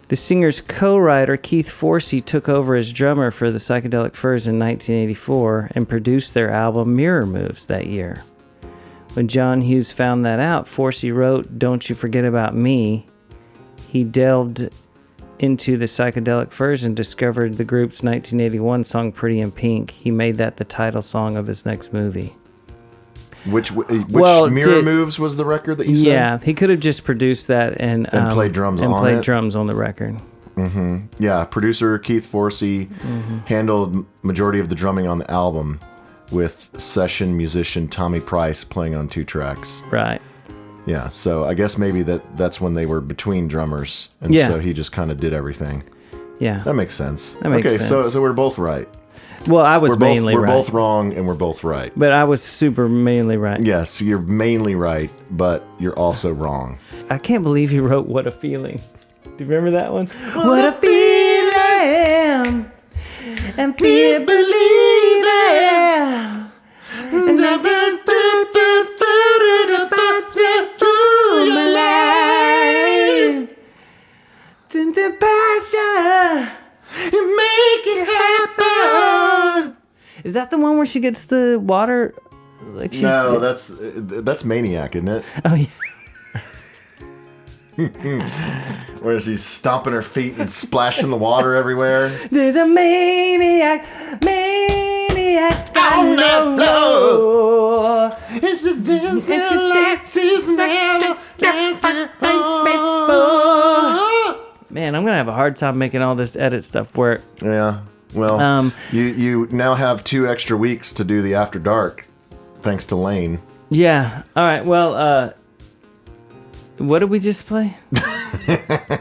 The singer's co-writer, Keith Forsey, took over as drummer for the Psychedelic Furs in 1984 and produced their album Mirror Moves that year. When John Hughes found that out, Forsey wrote Don't You Forget About Me. He delved into the Psychedelic Furs and discovered the group's 1981 song Pretty in Pink. He made that the title song of his next movie. Which Mirror Moves was the record that you said? Yeah, he could have just produced that and played drums on it. And played drums on the record. Yeah, producer Keith Forsey handled majority of the drumming on the album, with session musician Tommy Price playing on 2 tracks. Right. Yeah, so I guess maybe that's when they were between drummers, and so he just kind of did everything. Yeah. That makes sense. That makes sense. So we're both right. Well, I was mainly right. We're both wrong, and we're both right. But I was super mainly right. Yes, you're mainly right, but you're also wrong. I can't believe he wrote What a Feeling. Do you remember that one? What a feeling, and feel believing, and I've been through your life, into passion, and make it happen. Is that the one where she gets the water? Like she's no, that's Maniac, isn't it? Oh yeah. Where she's stomping her feet and splashing the water everywhere. The maniac on the floor. It's a dancing like she's never danced before. Man, I'm gonna have a hard time making all this edit stuff work. Yeah. Well, you now have 2 extra weeks to do the After Dark, thanks to Lane. Yeah. All right. Well, what did we just play?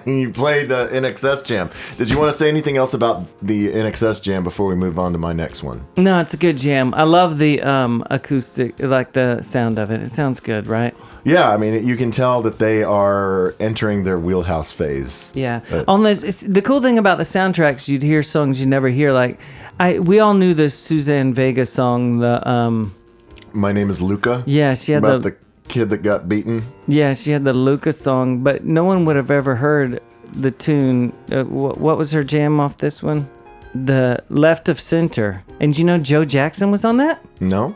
You played the INXS jam. Did you want to say anything else about the INXS jam before we move on to my next one? No, it's a good jam. I love the acoustic, like the sound of it. It sounds good, right? Yeah, I mean, you can tell that they are entering their wheelhouse phase. Yeah. On this, the cool thing about the soundtracks, you'd hear songs you never hear. Like, we all knew the Suzanne Vega song. The My Name is Luca. yeah, she had about the kid that got beaten. Yeah, she had the Lucas song, but no one would have ever heard the tune. What was her jam off this one? The Left of Center. And you know Joe Jackson was on that? No?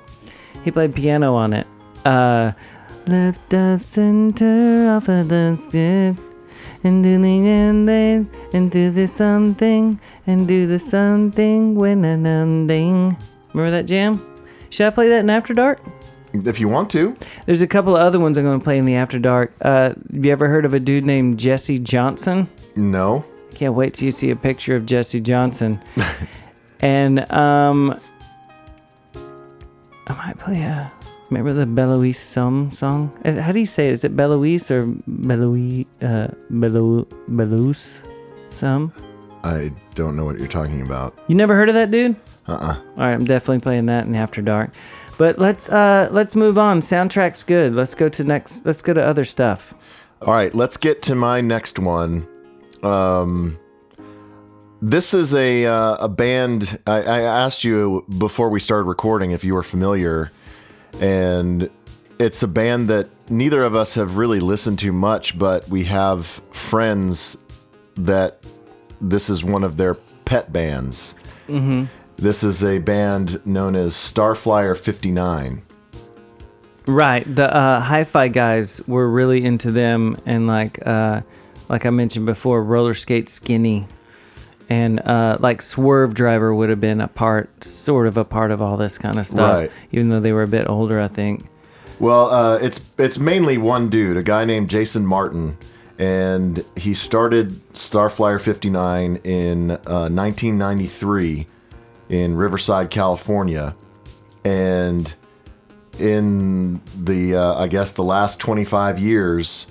He played piano on it. Left of center off of the skip. And do the ending, and do the something, and do the something when an ending. Remember that jam? Should I play that in After Dark? If you want to. There's a couple of other ones I'm going to play in the After Dark. Have you ever heard of a dude named Jesse Johnson? No. Can't wait till you see a picture of Jesse Johnson. And I might play remember the Beloise song? How do you say it? Is it Beloise or Belouse Some? I don't know what you're talking about. You never heard of that dude? Uh-uh. All right, I'm definitely playing that in After Dark. But let's move on. Soundtrack's good. Let's go to other stuff. All right, let's get to my next one. This is a band. I asked you before we started recording if you were familiar, and it's a band that neither of us have really listened to much, but we have friends that this is one of their pet bands. Mm-hmm. This is a band known as Starflyer 59. Right. The hi-fi guys were really into them, and like I mentioned before, Roller Skate Skinny, and like Swerve Driver would have been sort of a part of all this kind of stuff, right. Even though they were a bit older, I think. Well, it's mainly one dude, a guy named Jason Martin, and he started Starflyer 59 in 1993 in Riverside, California, and in the I guess the last 25 years,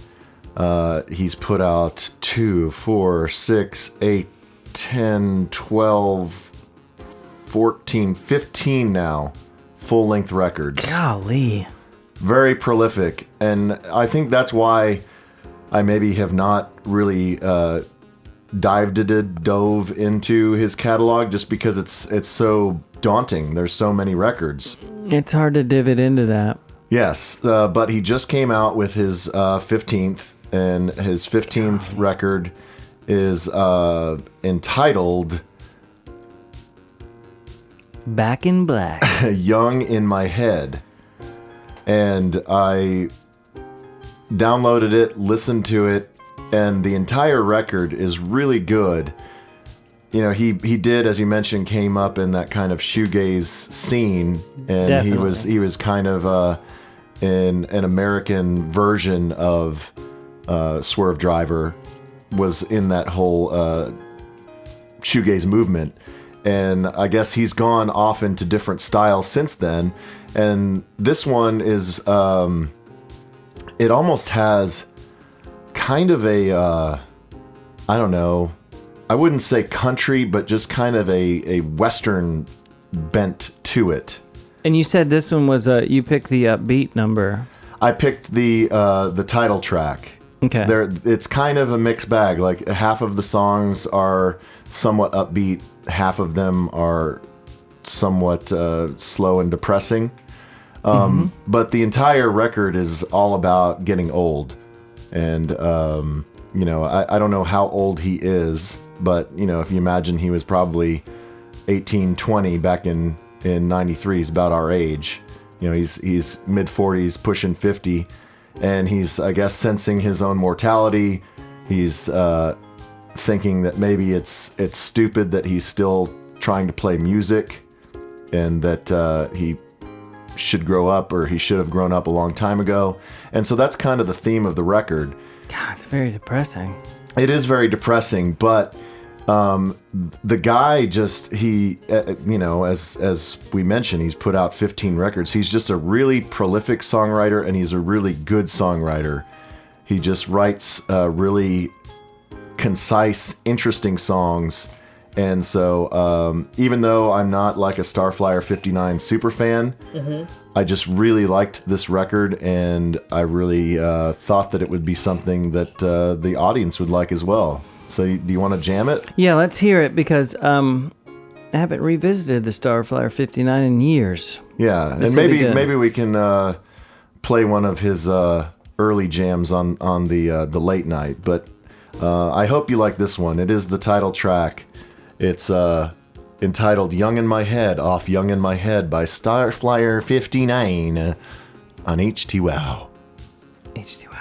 he's put out 2, 4, 6, 8, 10, 12, 14, 15 now full-length records. Golly. Very prolific, and I think that's why I maybe have not really dove into his catalog, just because it's so daunting. There's so many records. It's hard to divot into that. Yes, but he just came out with his 15th, and his 15th record is entitled Back in Black. Young in My Head. And I downloaded it, listened to it, and the entire record is really good. You know, he did, as you mentioned, came up in that kind of shoegaze scene, and Definitely. he was kind of in an American version of Swerve Driver, was in that whole shoegaze movement. And I guess he's gone off into different styles since then. And this one is, it almost has kind of a, I don't know, I wouldn't say country, but just kind of a Western bent to it. And you said this one was you picked the upbeat number. I picked the title track. Okay. It's kind of a mixed bag. Like half of the songs are somewhat upbeat, half of them are somewhat slow and depressing. But the entire record is all about getting old. And, you know, I don't know how old he is, but, you know, if you imagine he was probably 18, 20 back in 93, he's about our age. You know, he's mid-40s, pushing 50, and he's, I guess, sensing his own mortality. He's thinking that maybe it's stupid that he's still trying to play music, and that he should grow up, or he should have grown up a long time ago. And so that's kind of the theme of the record. God, it's very depressing. It is very depressing, but the guy just, he, you know, as we mentioned, he's put out 15 records. He's just a really prolific songwriter, and he's a really good songwriter. He just writes really concise, interesting songs. And so even though I'm not like a Starflyer 59 super fan, I just really liked this record, and I really thought that it would be something that the audience would like as well. So do you want to jam it? Yeah, let's hear it, because I haven't revisited the Starflyer 59 in years. Yeah, This and will be good. maybe we can play one of his early jams on the late night. But I hope you like this one. It is the title track. It's entitled "Young in My Head" off "Young in My Head" by Starflyer 59 on HTWOW. HTWOW.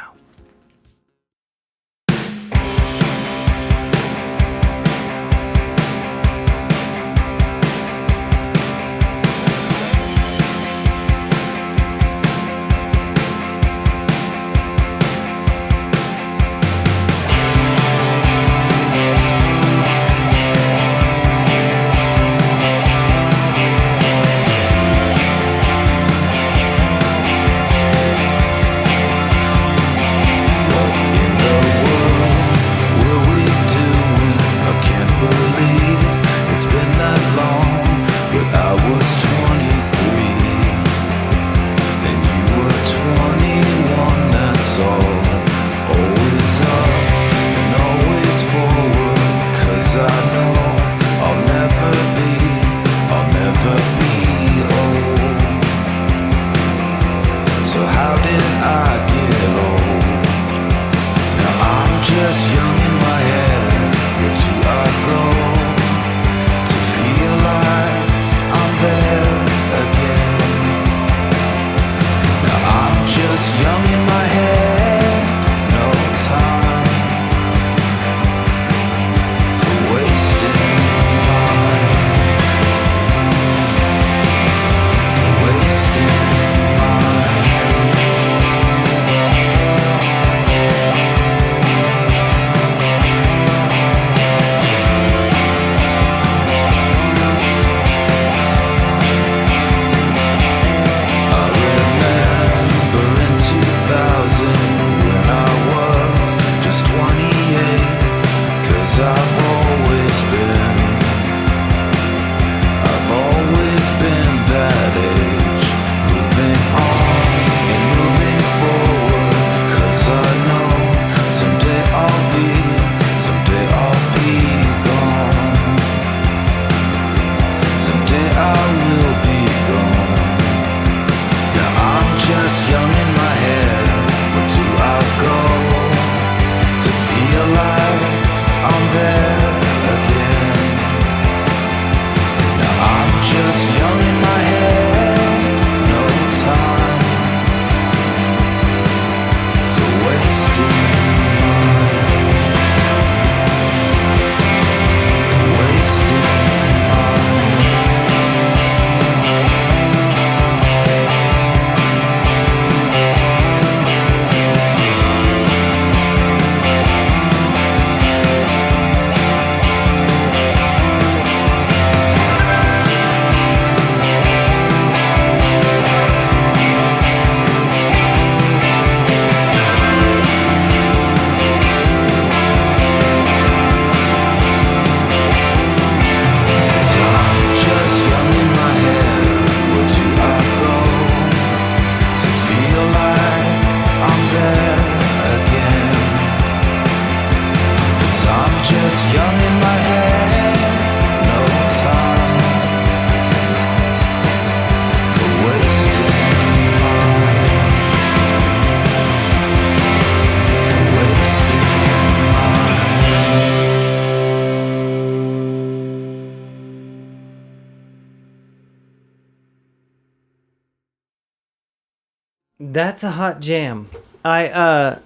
That's a hot jam. I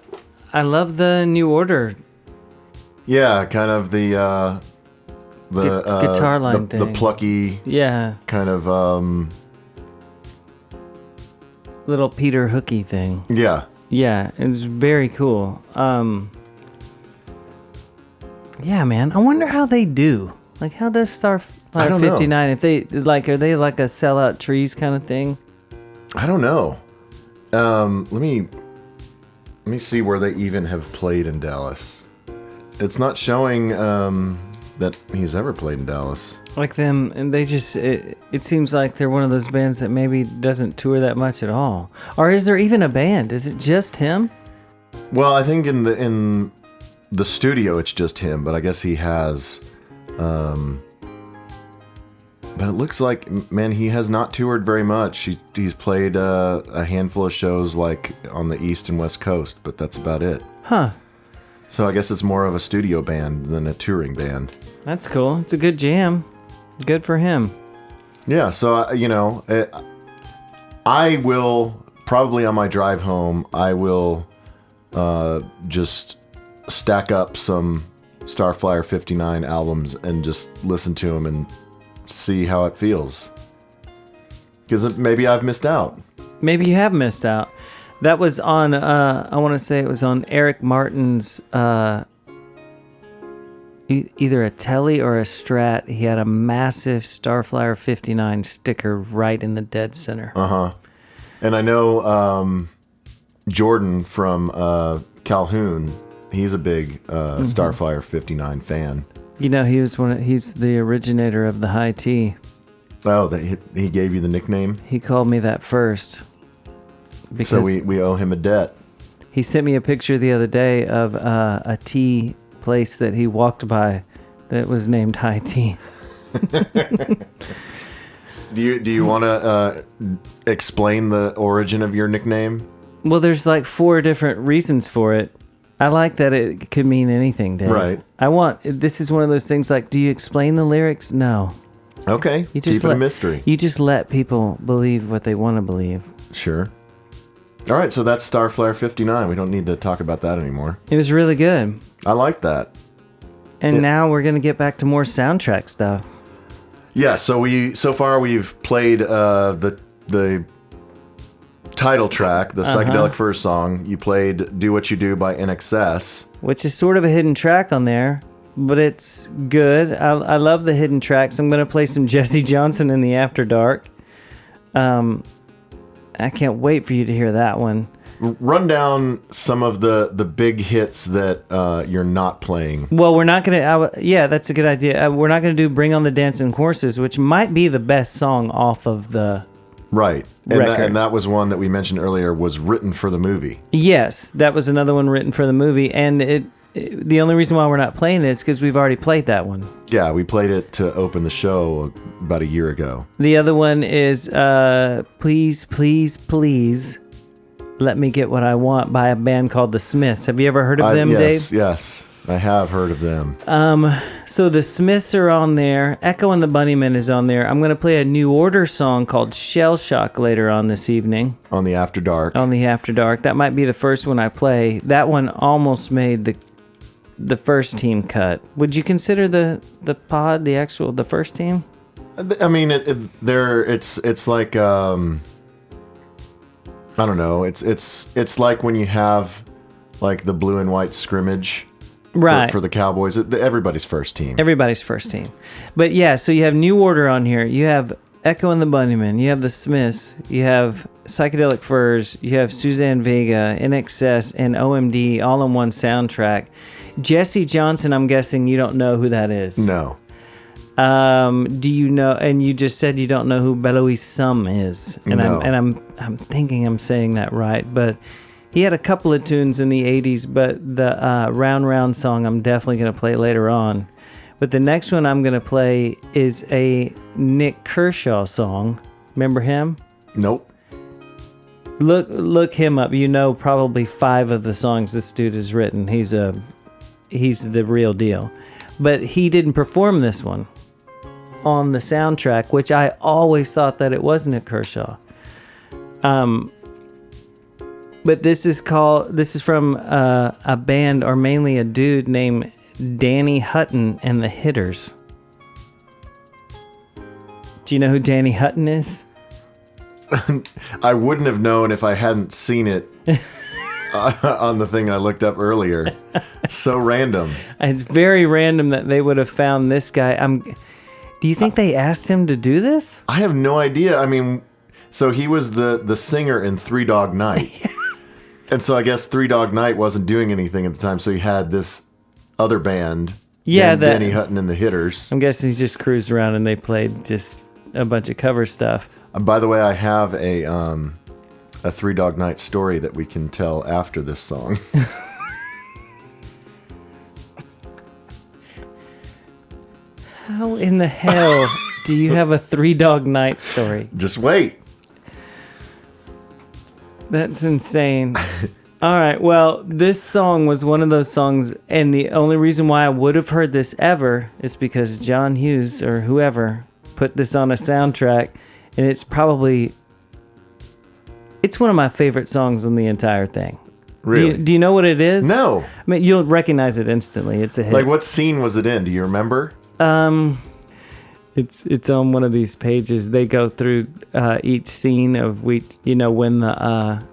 love the New Order. Yeah, kind of the guitar line the thing. plucky, Yeah, kind of little Peter Hooky thing. yeah. Yeah, it was very cool. Yeah, man. I wonder how they do. Like, how does I Starflyer don't know. 59? If they are they like a sellout trees kind of thing? I don't know. Let me me see where they even have played in Dallas. It's not showing that he's ever played in Dallas. Like them, and they just, it seems like they're one of those bands that maybe doesn't tour that much at all. Or is there even a band? Is it just him? Well, I think in the studio it's just him, but I guess he has... but it looks like, man, he has not toured very much. He's played a handful of shows like on the East and West Coast, but that's about it. Huh. So I guess it's more of a studio band than a touring band. That's cool. It's a good jam. Good for him. Yeah, so, I will, probably on my drive home, I will just stack up some Starflyer 59 albums and just listen to them and see how it feels. Because maybe I've missed out. Maybe you have missed out. That was on, I want to say it was on Eric Martin's, either a Telly or a Strat. He had a massive Starflyer 59 sticker right in the dead center. Uh-huh. And I know Jordan from Calhoun, he's a big Starflyer 59 fan. You know, he's the originator of the high T. Oh, he gave you the nickname? He called me that first. So we owe him a debt. He sent me a picture the other day of a tea place that he walked by that was named High Tea. Do you want to explain the origin of your nickname? Well, there's like 4 different reasons for it. I like that it could mean anything, Dave. Right. This is one of those things like, do you explain the lyrics? No. Okay. You just keep it a mystery. You just let people believe what they want to believe. Sure. All right, so that's Starflyer 59. We don't need to talk about that anymore. It was really good. I like that. And now we're going to get back to more soundtrack stuff. Yeah, so far we've played the title track, the Psychedelic Furs song. You played Do What You Do by INXS. Which is sort of a hidden track on there, but it's good. I love the hidden tracks. I'm going to play some Jesse Johnson in the After Dark. I can't wait for you to hear that one. Run down some of the big hits that you're not playing. Well, we're not going to... yeah, that's a good idea. We're not going to do Bring on the Dancing Horses, which might be the best song off of the right. And that was one that we mentioned earlier was written for the movie. Yes, that was another one written for the movie. And the only reason why we're not playing it is because we've already played that one. Yeah, we played it to open the show about a year ago. The other one is Please, Please, Please Let Me Get What I Want by a band called The Smiths. Have you ever heard of them, Dave? Yes, I have heard of them. So The Smiths are on there. Echo and the Bunnymen is on there. I'm going to play a New Order song called Shell Shock later on this evening. On the After Dark. On the After Dark. That might be the first one I play. That one almost made the first team cut. Would you consider the pod the first team? I mean, it's like I don't know. It's like when you have like the blue and white scrimmage, right? For the Cowboys, everybody's first team. Everybody's first team. But yeah, so you have New Order on here. You have Echo and the Bunnymen. You have the Smiths. You have Psychedelic Furs. You have Suzanne Vega, INXS, and OMD all in one soundtrack. Jesse Johnson, I'm guessing you don't know who that is. No. Do you know? And you just said you don't know who Belois Sum is, and no. I'm thinking I'm saying that right, but he had a couple of tunes in the '80s. But the Round Round song I'm definitely going to play later on. But the next one I'm going to play is a Nick Kershaw song. Remember him? Nope. Look him up. You know probably 5 of the songs this dude has written. He's the real deal. But he didn't perform this one on the soundtrack, which I always thought that it was Nick Kershaw. But this is from a band, or mainly a dude named Danny Hutton and the Hitters. Do you know who Danny Hutton is? I wouldn't have known if I hadn't seen it on the thing I looked up earlier. So random. It's very random that they would have found this guy. Do you think they asked him to do this? I have no idea. I mean, so he was the singer in Three Dog Night. And so I guess Three Dog Night wasn't doing anything at the time, so he had this other band, Yeah, Danny Hutton and the Hitters. I'm guessing he just cruised around and they played just a bunch of cover stuff. By the way, I have a Three Dog Night story that we can tell after this song. How in the hell do you have a Three Dog Night story? Just wait. That's insane. All right, well, this song was one of those songs, and the only reason why I would have heard this ever is because John Hughes or whoever put this on a soundtrack, and it's one of my favorite songs on the entire thing. Really? Do you know what it is? No. I mean, you'll recognize it instantly. It's a hit. Like, what scene was it in? Do you remember? It's on one of these pages. They go through each scene of when the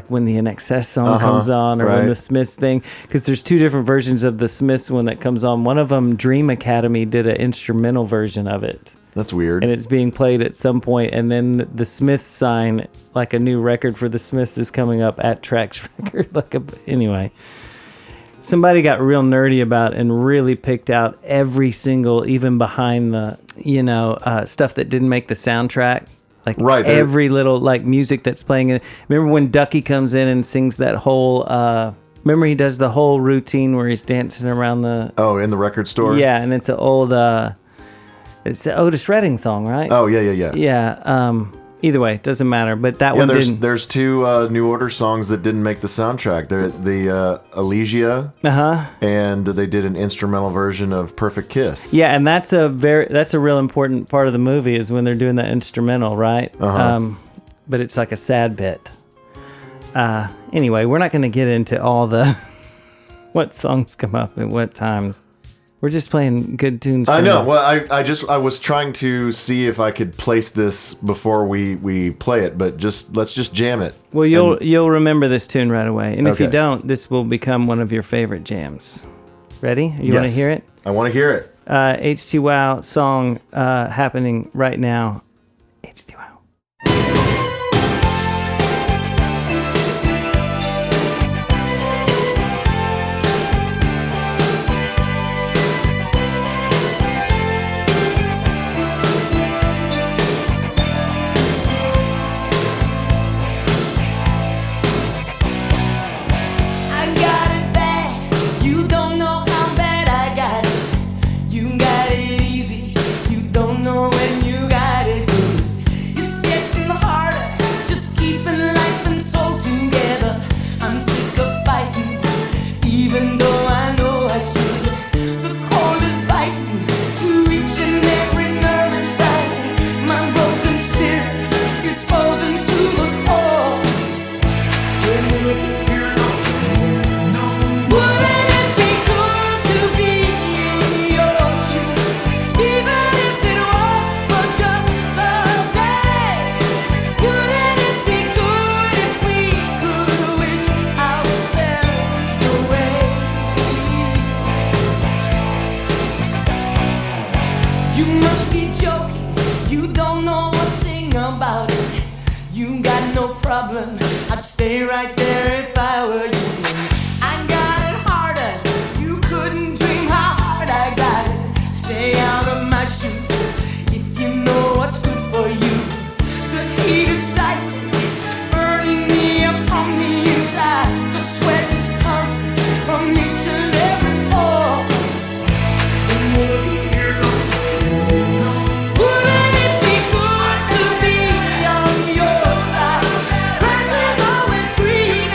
when the INXS song comes on, or when the Smiths thing, because there's two different versions of the Smiths one that comes on. One of them, Dream Academy, did an instrumental version of it. That's weird. And it's being played at some point, and then the Smiths sign, like a new record for the Smiths is coming up at Trax Record. Anyway, somebody got real nerdy about it and really picked out every single, even behind the, stuff that didn't make the soundtrack. Like every little music that's playing. Remember when Ducky comes in and sings that whole, remember he does the whole routine where he's dancing around the... Oh, in the record store? Yeah, and it's an old, it's an Otis Redding song, right? Oh, yeah. Yeah, either way, it doesn't matter, but that one didn't... There's two New Order songs that didn't make the soundtrack. They're the Elysia, and they did an instrumental version of Perfect Kiss. Yeah, and that's a real important part of the movie is when they're doing the instrumental, right? But it's like a sad bit. Anyway, we're not going to get into all the what songs come up at what times. We're just playing good tunes. I know. Well, I was trying to see if I could place this before we play it, but let's just jam it. Well, you'll remember this tune right away, and if you Okay. don't, this will become one of your favorite jams. Ready? You want to hear it? I want to hear it. HTWOW song happening right now. HTWOW. Always green.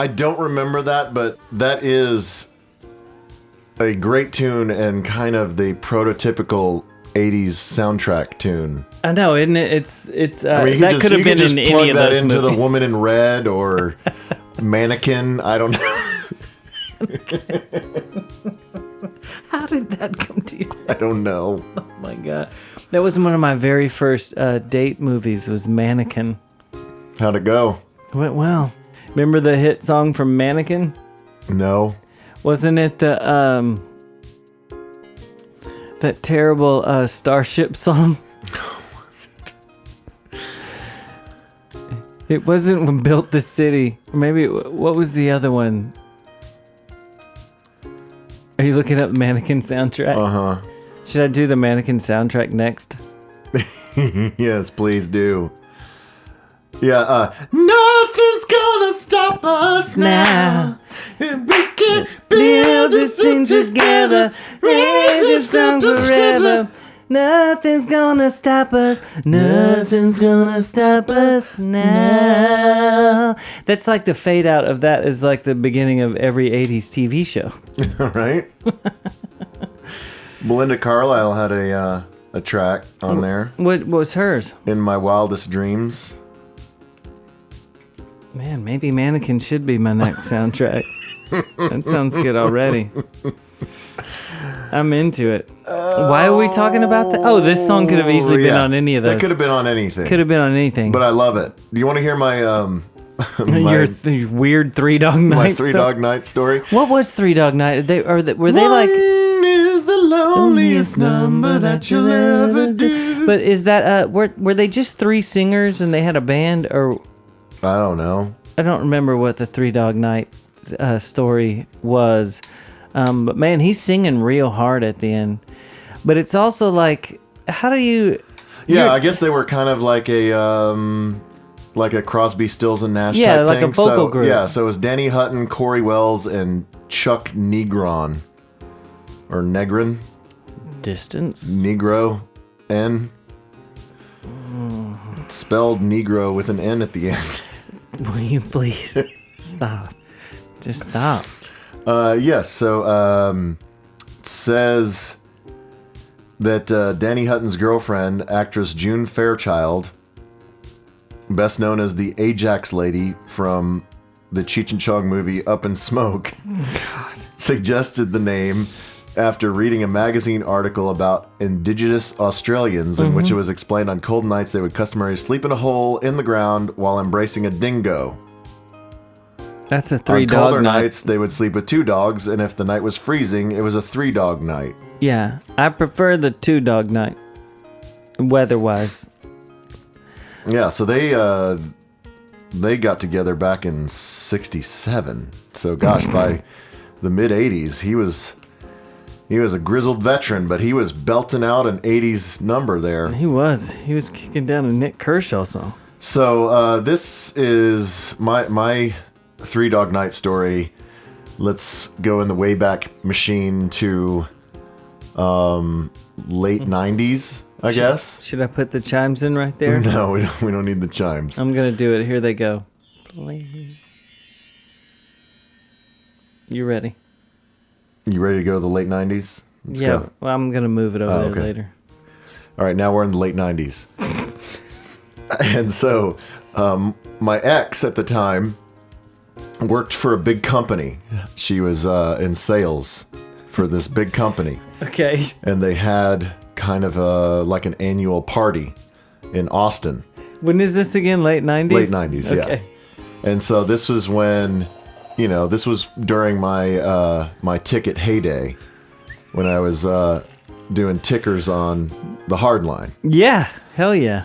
I don't remember that, but that is a great tune and kind of the prototypical 80s soundtrack tune. I know, isn't it? It's I mean, that could have been in any of those into movies. The Woman in Red or Mannequin. I don't know. How did that come to you? I don't know. Oh my god, that was one of my very first date movies. Was Mannequin. How'd it go? Went well. Remember the hit song from Mannequin? No. Wasn't it the that terrible Starship song? It wasn't when Built the City. Maybe what was the other one? Are you looking up Mannequin soundtrack? Uh-huh. Should I do the Mannequin soundtrack next? Yes, please do. Yeah, nothing's gonna stop us now. And we can build this thing together. Make this song forever. Nothing's gonna stop us. Nothing's gonna stop us now. That's like the fade out of that is like the beginning of every 80s TV show. Right? Belinda Carlisle had a track on there. What was hers? In My Wildest Dreams. Man, maybe Mannequin should be my next soundtrack. That sounds good already. I'm into it. Why are we talking about that? Oh, this song could have easily been on any of those. That could have been on anything. Could have been on anything. But I love it. Do you want to hear my Your weird Three Dog Night my Three Dog Night story? What was Three Dog Night? Were they like... One is the loneliest number that you'll ever do. But is that... were they just three singers and they had a band? Or I don't know. I don't remember what the Three Dog Night story was. But man, he's singing real hard at the end. But it's also like, how do you... Yeah, I guess they were kind of like a Crosby, Stills and Nash type thing. Yeah, like a vocal group. Yeah, so it was Denny Hutton, Corey Wells, and Chuck Negron. Or Negron. Distance. Negro. N. It's spelled Negro with an N at the end. Will you please stop? Just stop. Yes, so it says that Danny Hutton's girlfriend, actress June Fairchild, best known as the Ajax lady from the Cheech and Chong movie Up in Smoke, suggested the name after reading a magazine article about indigenous Australians in which it was explained on cold nights they would customarily sleep in a hole in the ground while embracing a dingo. That's a On three-dog colder night. nights, they would sleep with two dogs, and if the night was freezing, it was a three-dog night. Yeah, I prefer the two-dog night, weather-wise. Yeah, so they got together back in '67. So gosh, by the mid '80s, he was a grizzled veteran, but he was belting out an '80s number there. He was kicking down a Nick Kershaw song. So this is my Three Dog Night story. Let's go in the Wayback Machine to late '90s, I guess. Should I put the chimes in right there? No, we don't need the chimes. I'm gonna do it. Here they go. You ready? You ready to go to the late '90s? Let's Yeah. go. Well, I'm gonna move it over there okay. later. All right, now we're in the late '90s, and so my ex at the time worked for a big company. She was in sales for this big company. Okay. And they had kind of like an annual party in Austin. When is this again? Late 90s? Late 90s, Okay. yeah. And so this was when, this was during my my ticket heyday, when I was doing tickers on the hard line. Yeah. Hell yeah.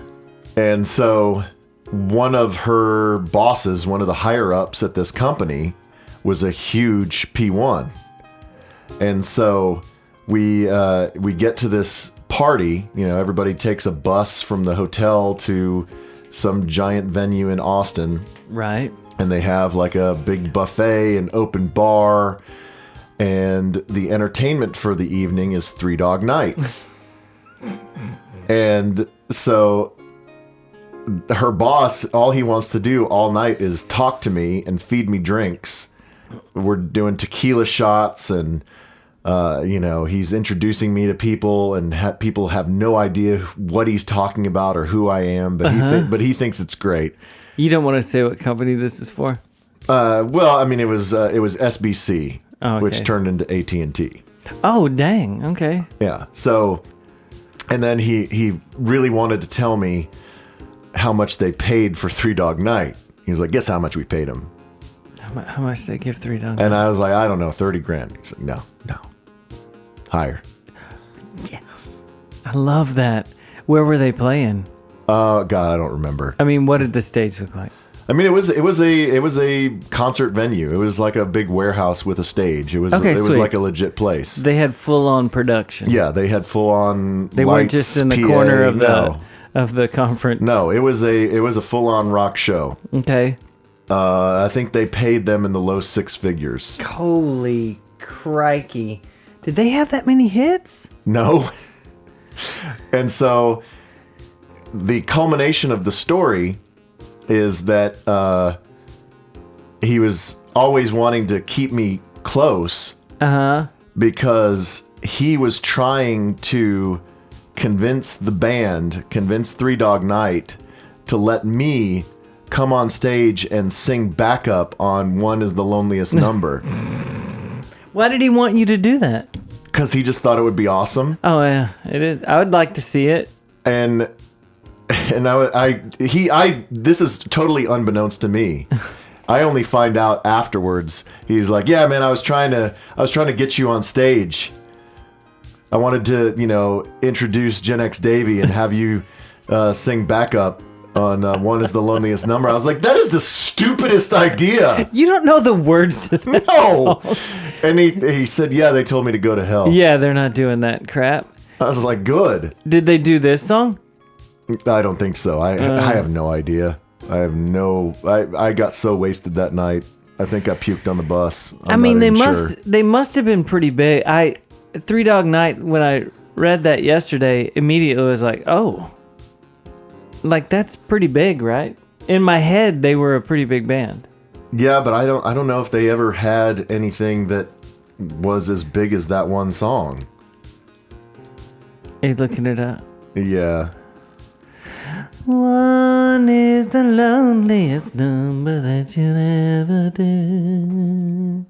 And so one of her bosses, one of the higher ups at this company, was a huge P1. And so we get to this party, everybody takes a bus from the hotel to some giant venue in Austin. Right. And they have like a big buffet, an open bar, and the entertainment for the evening is Three Dog Night. And so her boss, all he wants to do all night is talk to me and feed me drinks. We're doing tequila shots and, he's introducing me to people and people have no idea what he's talking about or who I am, but he thinks it's great. You don't want to say what company this is for? Well, I mean, it was SBC, which turned into AT&T. Oh, dang. Okay. Yeah. So, and then he really wanted to tell me how much they paid for Three Dog Night. He was like, guess how much we paid him? How much they give Three Dog Night? And I was like, I don't know, 30 grand. He's like, no. Higher. Yes. I love that. Where were they playing? Oh, God, I don't remember. I mean, what did the stage look like? I mean, it was a concert venue. It was like a big warehouse with a stage. It was like a legit place. They had full on production. Yeah, they had full on. They weren't just in the PA, corner of the conference. No, it was a full on rock show. Okay. I think they paid them in the low six figures. Holy crikey! Did they have that many hits? No. And so, the culmination of the story is that he was always wanting to keep me close because he was trying to convince Three Dog Night to let me come on stage and sing backup on One Is the Loneliest Number. Why did he want you to do that? Because he just thought it would be awesome. Oh yeah, it is. I would like to see it. And this is totally unbeknownst to me. I only find out afterwards. He's like, "Yeah, man, I was trying to get you on stage. I wanted to, introduce Gen X Davey and have you sing backup on One Is the Loneliest Number." I was like, "That is the stupidest idea." You don't know the words to that No. song. And he said, "Yeah, they told me to go to hell." Yeah, they're not doing that crap. I was like, "Good." Did they do this song? I don't think so. I have no idea. I got so wasted that night. I think I puked on the bus. They must have been pretty big. Three Dog Night, when I read that yesterday, immediately was like, oh, like that's pretty big, right? In my head, they were a pretty big band. Yeah, but I don't know if they ever had anything that was as big as that one song. Are you looking it up? Yeah. One is the loneliest number that you'll ever do.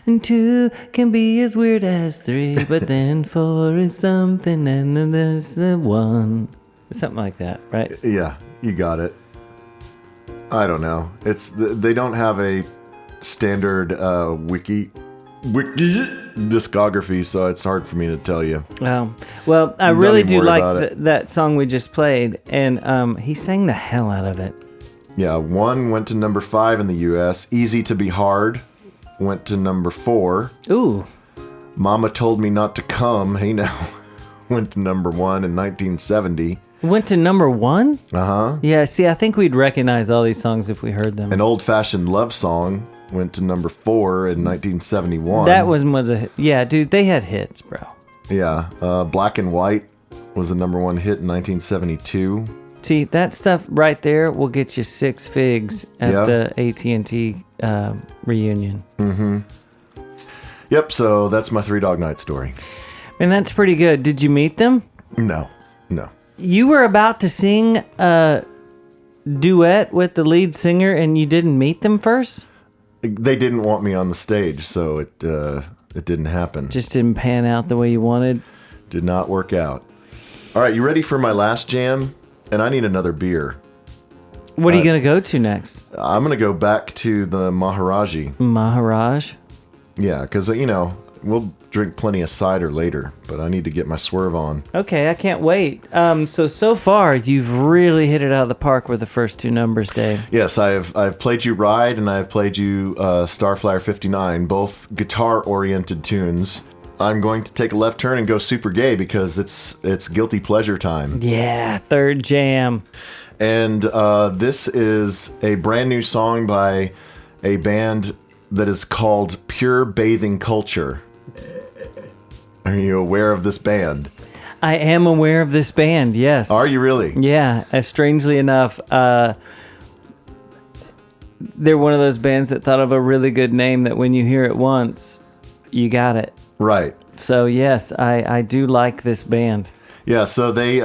And two can be as weird as three, but then four is something, and then there's a one. Something like that, right? Yeah, you got it. I don't know. They don't have a standard wiki discography, so it's hard for me to tell you. Well, I really do like that song we just played, and he sang the hell out of it. Yeah, one went to number 5 in the U.S. Easy to Be Hard went to number 4. Ooh. Mama Told Me Not to Come, hey now, went to number 1 in 1970. Went to number 1? Uh-huh. Yeah, see, I think we'd recognize all these songs if we heard them. An Old-Fashioned Love Song went to number 4 in 1971. That was a hit. Yeah, dude, they had hits, bro. Yeah. Black and White was the number 1 hit in 1972. See, that stuff right there will get you 6 figs at the AT&T reunion. Mm-hmm. Yep, so that's my Three Dog Night story. And that's pretty good. Did you meet them? No. You were about to sing a duet with the lead singer and you didn't meet them first? They didn't want me on the stage, so it didn't happen. Just didn't pan out the way you wanted? Did not work out. All right, you ready for my last jam? And I need another beer. What are you going to go to next? I'm going to go back to the Maharaja. Maharaj? Yeah, because, we'll drink plenty of cider later, but I need to get my swerve on. Okay, I can't wait. So far, you've really hit it out of the park with the first 2 numbers, Dave. Yes, I've played you Ride and I've played you Starflyer 59, both guitar-oriented tunes. I'm going to take a left turn and go super gay because it's guilty pleasure time. Yeah, third jam. And this is a brand new song by a band that is called Pure Bathing Culture. Are you aware of this band? I am aware of this band, yes. Are you really? Yeah, strangely enough, they're one of those bands that thought of a really good name that when you hear it once, you got it. Right. So yes, I do like this band. Yeah, so they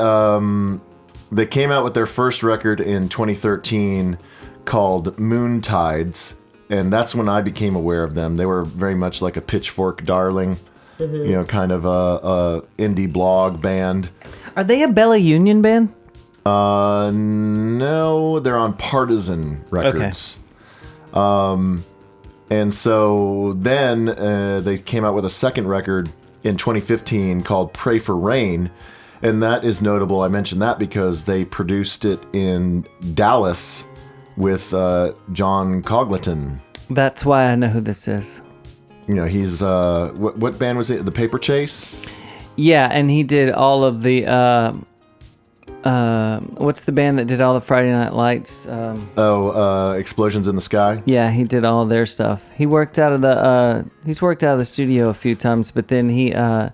came out with their first record in 2013 called Moon Tides, and that's when I became aware of them. They were very much like a Pitchfork darling, kind of a indie blog band. Are they a Bella Union band? No, they're on Partisan Records. Okay. And so then they came out with a second record in 2015 called Pray for Rain, and that is notable. I mentioned that because they produced it in Dallas with John Cogleton. That's why I know who this is. He's what band was it? The Paper Chase? Yeah, and he did all of the what's the band that did all the Friday Night Lights? Explosions in the Sky. Yeah, he did all their stuff. He worked out of the he's worked out of the studio a few times, but then him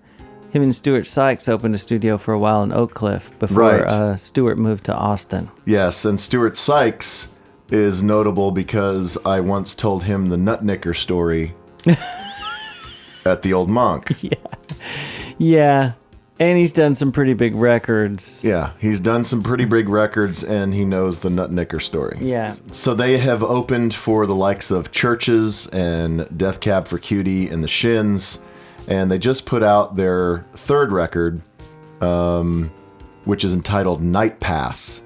and Stuart Sykes opened a studio for a while in Oak Cliff before Stuart moved to Austin. Yes, and Stuart Sykes is notable because I once told him the Nutnicker story at the Old Monk. Yeah. And he's done some pretty big records. Yeah, he's done some pretty big records, and he knows the Nutnicker story. Yeah. So they have opened for the likes of Churches and Death Cab for Cutie and the Shins, and they just put out their third record, which is entitled Night Pass.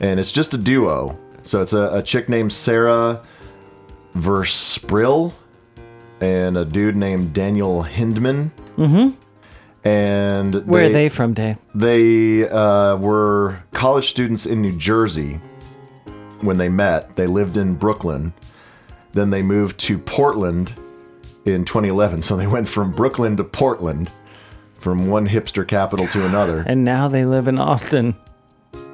And it's just a duo. So it's a chick named Sarah Versprill and a dude named Daniel Hindman. Mm-hmm. And where are they from, Dave? They were college students in New Jersey when they met. They lived in Brooklyn. Then they moved to Portland in 2011. So they went from Brooklyn to Portland, from one hipster capital to another. And now they live in Austin.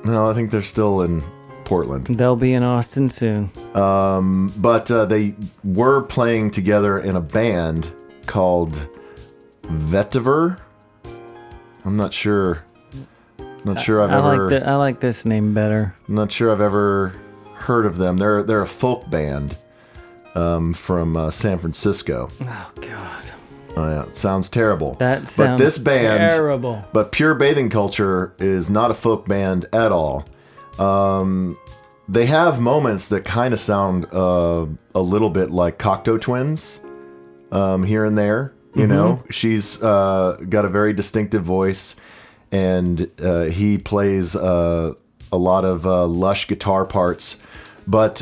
No, I think they're still in Portland. They'll be in Austin soon. But they were playing together in a band called Vetiver. I'm not sure. I like this name better. I'm not sure I've ever heard of them. They're a folk band from San Francisco. Oh God. Oh yeah, it sounds terrible. That sounds but this band, terrible. But Pure Bathing Culture is not a folk band at all. They have moments that kind of sound a little bit like Cocteau Twins here and there. You know, she's got a very distinctive voice, and he plays a lot of lush guitar parts. But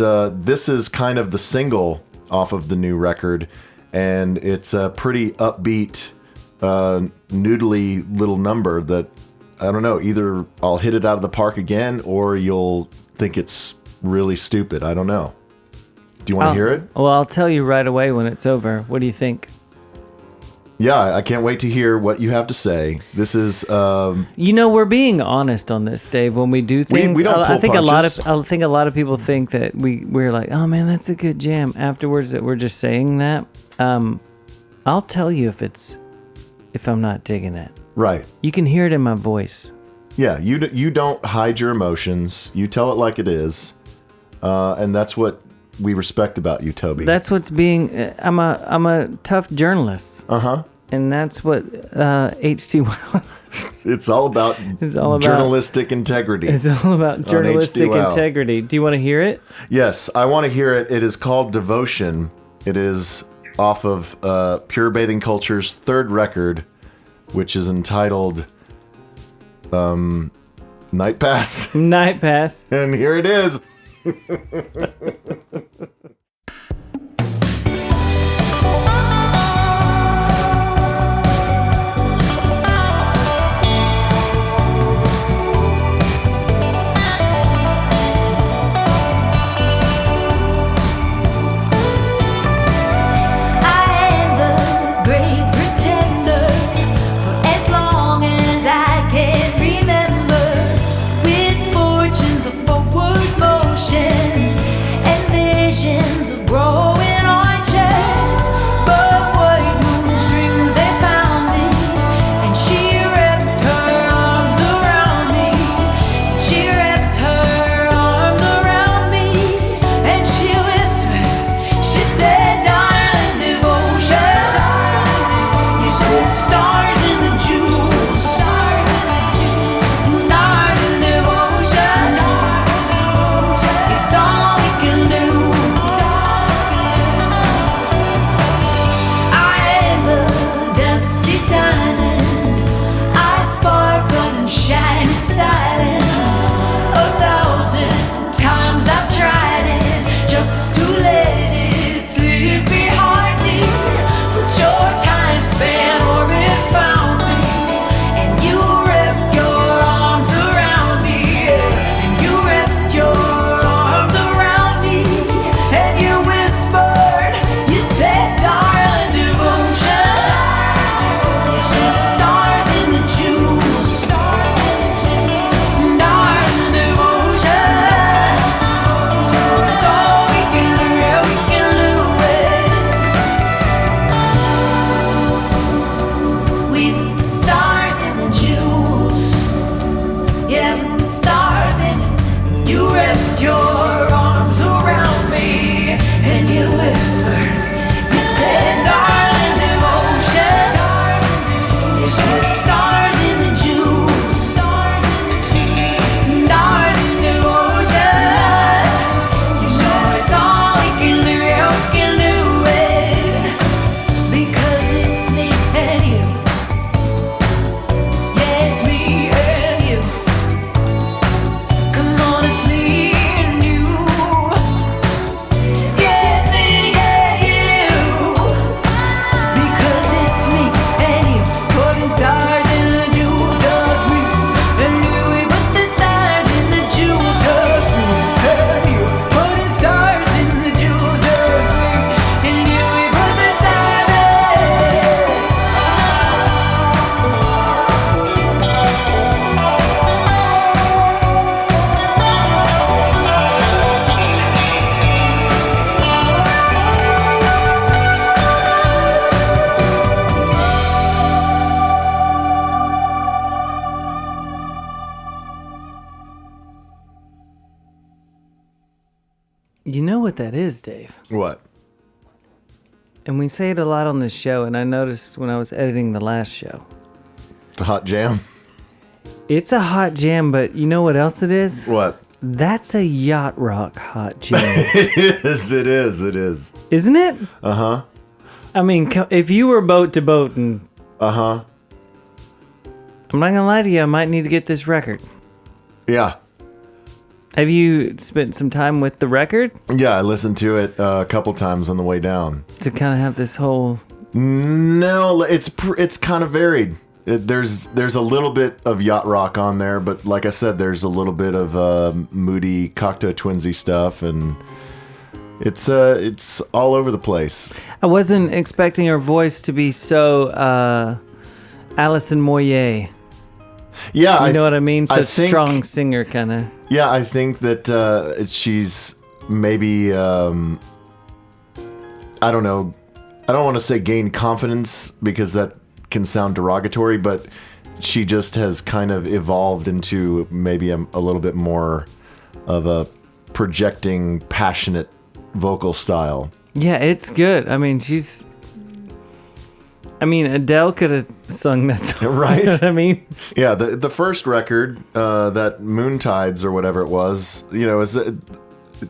this is kind of the single off of the new record, and it's a pretty upbeat, noodly little number that, I don't know, either I'll hit it out of the park again, or you'll think it's really stupid. I don't know. Do you want to hear it? Well, I'll tell you right away when it's over. What do you think? Yeah, I can't wait to hear what you have to say. This is, we're being honest on this, Dave. When we do things, we don't pull I think punches. a lot of people think that we're like, oh man, that's a good jam. Afterwards, that we're just saying that. I'll tell you if I'm not digging it. Right. You can hear it in my voice. Yeah, you don't hide your emotions. You tell it like it is, and that's what we respect about you, Toby. That's what's being. I'm a tough journalist. And that's what HTWOW. It's all about journalistic integrity. It's all about journalistic integrity. Do you want to hear it? Yes, I want to hear it. It is called Devotion. It is off of Pure Bathing Culture's third record, which is entitled Night Pass. Night Pass. And here it is. Fortunes of forward motion and vision. that is, Dave. What? And we say it a lot on this show, and I noticed when I was editing the last show. It's a hot jam? It's a hot jam, but you know what else it is? What? That's a yacht rock hot jam. It is. Isn't it? Uh-huh. I mean, if you were boat to boat and... Uh-huh. I'm not going to lie to you, I might need to get this record. Yeah. Have you spent some time with the record? Yeah, I listened to it a couple times on the way down. To kind of have this whole... No, it's kind of varied. There's a little bit of yacht rock on there, but like I said, there's a little bit of moody Cocteau Twinsy stuff, and it's all over the place. I wasn't expecting her voice to be so Alison Moyet. Yeah, you know what I mean? So I think, strong singer kind of. Yeah, I think that she's maybe I don't know. I don't want to say gain confidence because that can sound derogatory, but she just has kind of evolved into maybe a little bit more of a projecting, passionate vocal style. Yeah, it's good. I mean, Adele could have sung that song. Right? You know what I mean? Yeah, the first record, that Moontides or whatever it was,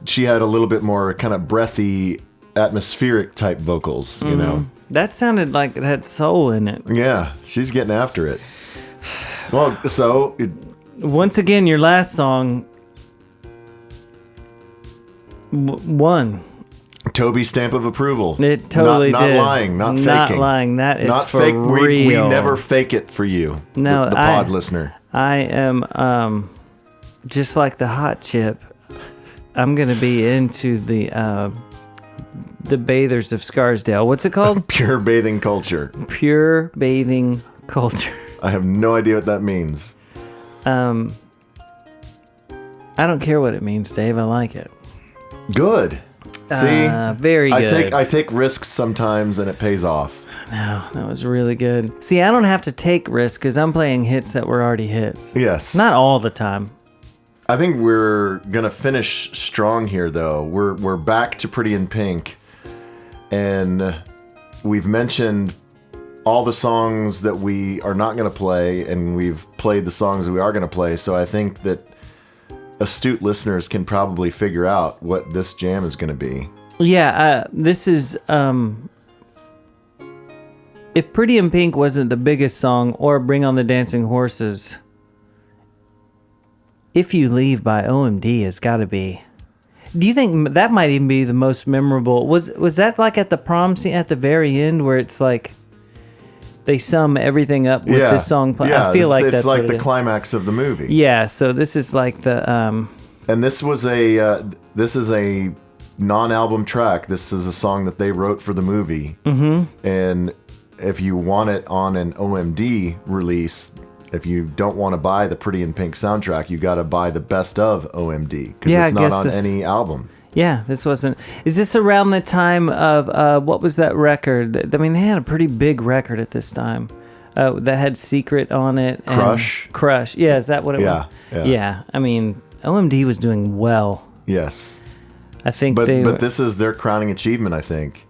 she had a little bit more kind of breathy, atmospheric type vocals, you know? That sounded like it had soul in it. Yeah, she's getting after it. Well, so... Once again, your last song won. Toby stamp of approval. It totally not did. Not lying, not faking. Not lying, that is not for fake. real. We never fake it for you, no, the pod listener. I am, just like the hot chip, I'm going to be into the bathers of Scarsdale. What's it called? Pure bathing culture. Pure bathing culture. I have no idea what that means. I don't care what it means, Dave. I like it. Good. See, very good. I take risks sometimes, and it pays off. No, that was really good. See, I don't have to take risks because I'm playing hits that were already hits. Yes. Not all the time. I think we're gonna finish strong here, though. We're back to Pretty in Pink, and we've mentioned all the songs that we are not gonna play, and we've played the songs that we are gonna play. So I think that astute listeners can probably figure out what this jam is going to be. Yeah, this is... if Pretty in Pink wasn't the biggest song, or Bring on the Dancing Horses, If You Leave by OMD has got to be... Do you think that might even be the most memorable? Was that like at the prom scene at the very end where it's like... They sum everything up with this song. Yeah, I feel like that's like what the climax of the movie. Yeah, so this is like the... And this was this is a non-album track. This is a song that they wrote for the movie. Mm-hmm. And if you want it on an OMD release, if you don't want to buy the Pretty in Pink soundtrack, you got to buy the best of OMD because it's not on any album. Yeah, this wasn't... Is this around the time of... what was that record? I mean, they had a pretty big record at this time that had Secret on it. Crush? Crush. Yeah, is that what it was? Yeah. I mean, OMD was doing well. Yes. I think but this is their crowning achievement, I think.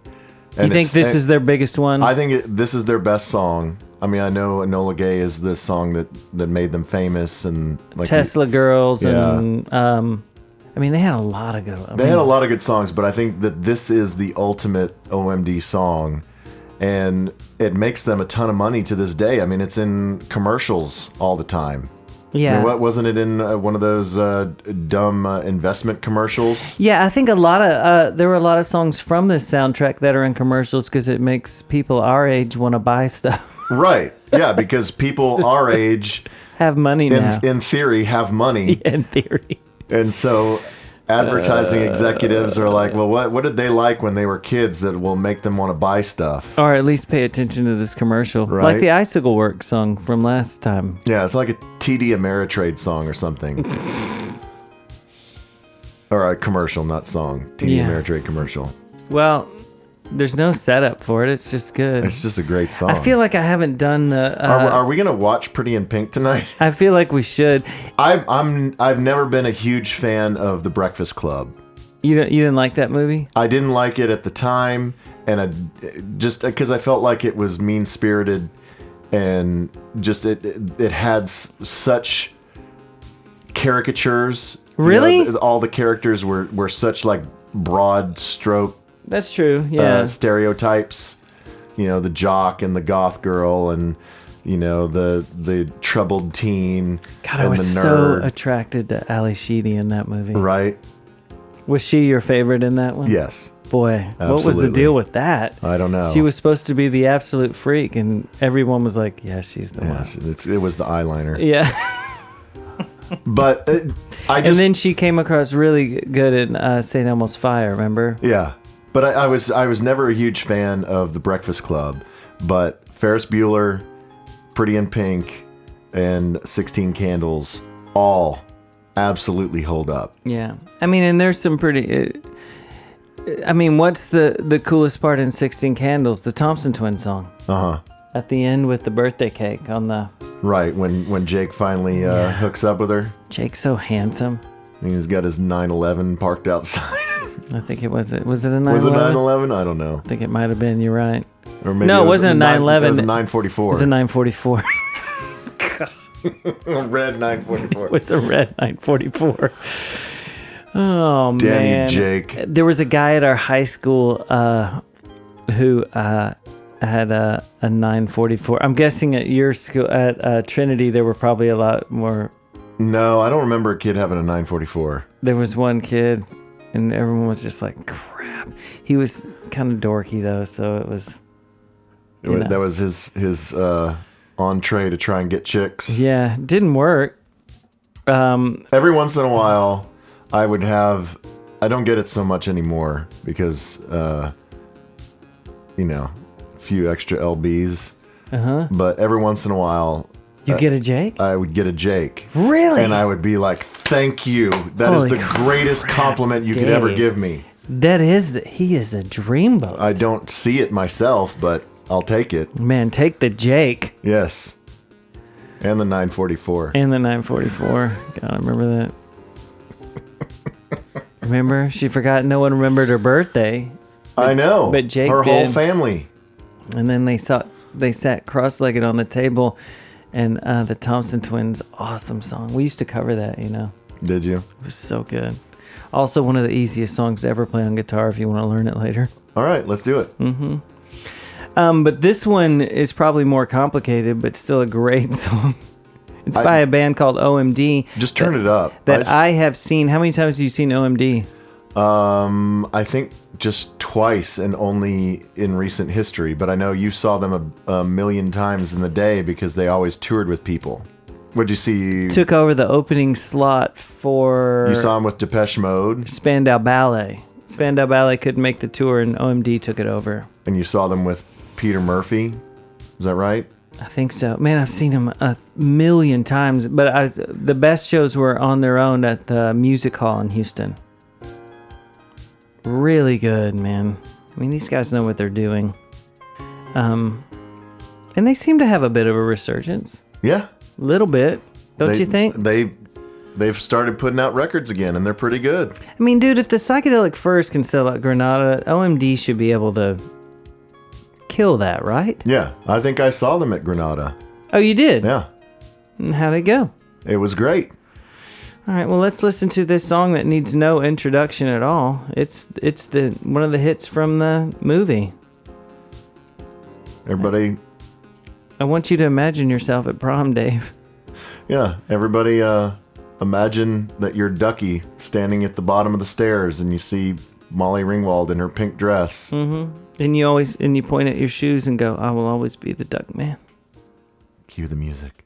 And you think this is their biggest one? I think this is their best song. I mean, I know Enola Gay is the song that made them famous. And like Tesla Girls and... I mean, they had a lot of good... They had a lot of good songs, but I think that this is the ultimate OMD song, and it makes them a ton of money to this day. I mean, it's in commercials all the time. Yeah. I mean, what wasn't it in one of those dumb investment commercials? Yeah, I think a lot of there were a lot of songs from this soundtrack that are in commercials because it makes people our age want to buy stuff. Right. Yeah, because people our age have money now. In theory, have money. Yeah, in theory. And so advertising executives are like, well, what did they like when they were kids that will make them want to buy stuff? Or at least pay attention to this commercial. Right. Like the Icicle Work song from last time. Yeah, it's like a TD Ameritrade song or something. Or a commercial, not song. TD Ameritrade commercial. Well, there's no setup for it. It's just good. It's just a great song. I feel like I haven't done the... Are we going to watch Pretty in Pink tonight? I feel like we should. I've never been a huge fan of The Breakfast Club. You didn't like that movie? I didn't like it at the time, and just because I felt like it was mean-spirited, and just it had such caricatures. Really? You know, all the characters were such like broad stroke. That's true. Yeah. Stereotypes. You know, the jock and the goth girl, and you know the troubled teen. God, and I was the so nerd. attracted to Ali Sheedy in that movie. Right. Was she your favorite in that one? Yes. Boy, what was the Absolutely. deal with that? I don't know. She was supposed to be the absolute freak, and everyone was like, "Yeah, she's the Yeah, one." it was the eyeliner. Yeah. But I just. And then she came across really good in St. Elmo's Fire. Remember? Yeah, but I was never a huge fan of The Breakfast Club, but Ferris Bueller, Pretty in Pink, and 16 Candles all absolutely hold up. Yeah. I mean, and there's some pretty. I mean, what's the coolest part in 16 Candles? The Thompson Twins song. At the end with the birthday cake on the. Right, when Jake finally hooks up with her. Jake's so handsome. And he's got his 911 parked outside. I think it was. Was it a 911? Was it 911? I don't know. I think it might have been. You're right. Or maybe No, it wasn't a 911. It was a 944. It was a 944. A red 944. It was a red 944. Oh, Damn you, man. Jake. There was a guy at our high school who had a 944. I'm guessing at your school, at Trinity, there were probably a lot more. No, I don't remember a kid having a 944. There was one kid, and everyone was just like, crap. He was kind of dorky, though, so it was... you know. That was his entree to try and get chicks. Yeah, didn't work. Every once in a while, I would have... I don't get it so much anymore because, you know, a few extra LBs. But every once in a while... You get a Jake? I would get a Jake. Really? And I would be like, thank you. That is Holy the greatest compliment you could ever Dave. give me. He is a dreamboat. I don't see it myself, but I'll take it. Man, take the Jake. Yes. And the 944. And the 944. God, I remember that. Remember? She forgot no one remembered her birthday. I know. but Jake Her whole did. family. And then they sat cross-legged on the table, and the Thompson Twins, awesome song. We used to cover that, you know. Did you? It was so good. Also, one of the easiest songs to ever play on guitar if you want to learn it later. All right, let's do it. But this one is probably more complicated, but still a great song. It's by a band called OMD. Just turn it up. That I have seen. How many times have you seen OMD? I think just twice, and only in recent history. But I know you saw them a million times in the day because they always toured with people. What'd you see? Took over the opening slot for... You saw them with Depeche Mode, Spandau Ballet. Spandau Ballet couldn't make the tour, and OMD took it over. and you saw them with Peter Murphy. Is that right? I think so. Man, I've seen them a million times, but the best shows were on their own at the Music Hall in Houston. Really good, man. I mean, these guys know what they're doing. And they seem to have a bit of a resurgence. Yeah. Little bit, don't you think? They've started putting out records again, and they're pretty good. I mean, dude, if the Psychedelic Furs can sell at Granada, OMD should be able to kill that, right? Yeah, I think I saw them at Granada. Oh, you did? Yeah, And how'd it go? it was great. All right, well, let's listen to this song that needs no introduction at all. It's the one of the hits from the movie. Everybody, I want you to imagine yourself at prom, Dave. yeah, everybody imagine that you're Ducky standing at the bottom of the stairs and you see Molly Ringwald in her pink dress. And you point at your shoes and go, I will always be the duck man. Cue the music.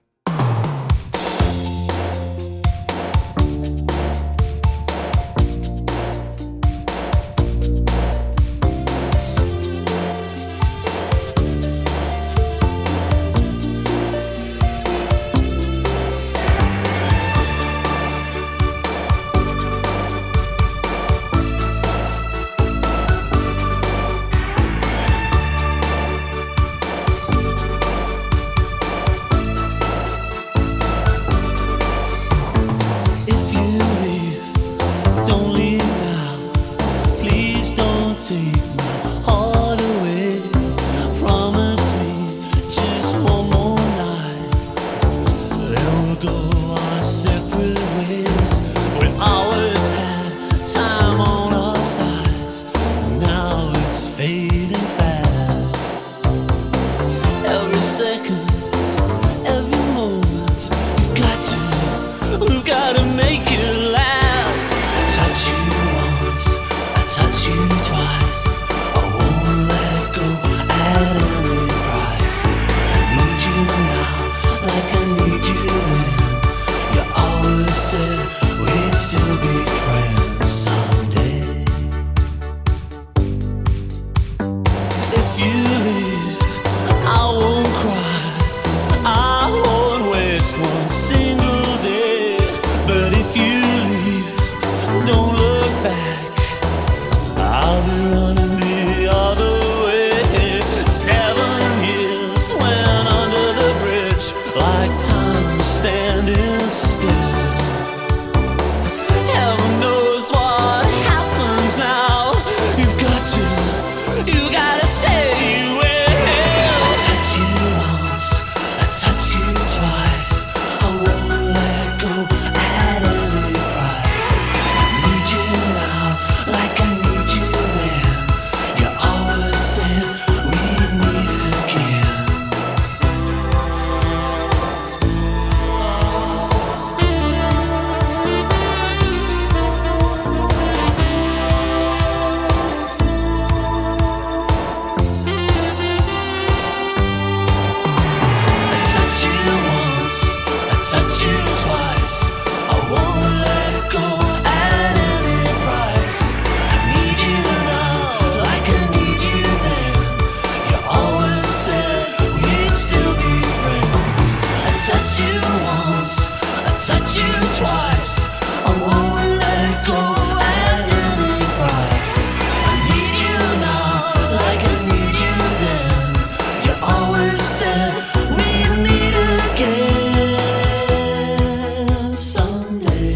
second, every moment. We've got to make it last. I touch you once, I touch you twice. I won't let go at any price. I need you now, like I need you then. You always said we'd still be friends someday. If you leave, I won't cry, I won't waste one single day. But if you leave, don't look back, I'll be running the other way. 7 years went under the bridge, like time was standing still. Heaven knows what happens now. You gotta say you will. I touch you once, I touch you twice. I won't let go at any price. I need you now, like I need you then. You always said we'd meet again. I touch you once, I touch you twice. I won't let go at any price. I need you now, like I need you then. You always said we'd still be friends. I touch you once, I touch you twice. I won't let go at any price. I need you now, like I need you then. You always said we'd meet again someday.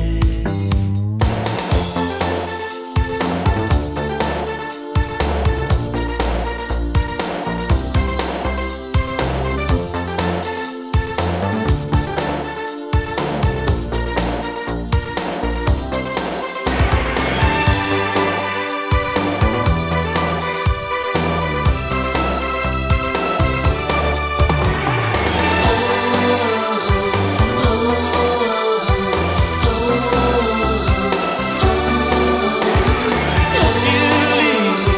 If you leave, if you leave, if you leave,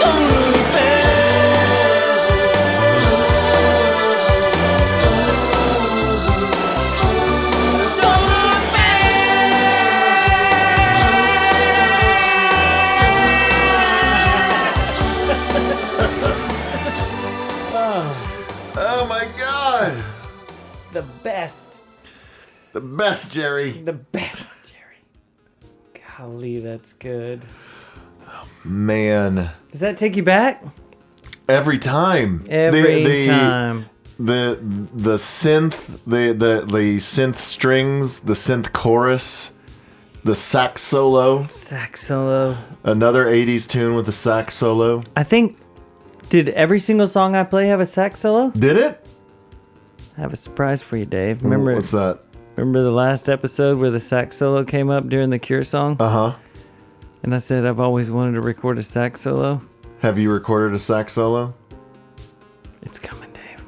don't look Oh my God. The best. The best, Jerry. The best, Jerry. Golly, that's good. Man. Does that take you back? Every time. Every time. The synth, the synth strings, the synth chorus, the sax solo. Sax solo. Another 80s tune with a sax solo. I think, did every single song I play have a sax solo? Did it? I have a surprise for you, Dave. Remember, What's that? remember the last episode where the sax solo came up during the Cure song? Uh-huh. And I said I've always wanted to record a sax solo. Have you recorded a sax solo? It's coming, Dave.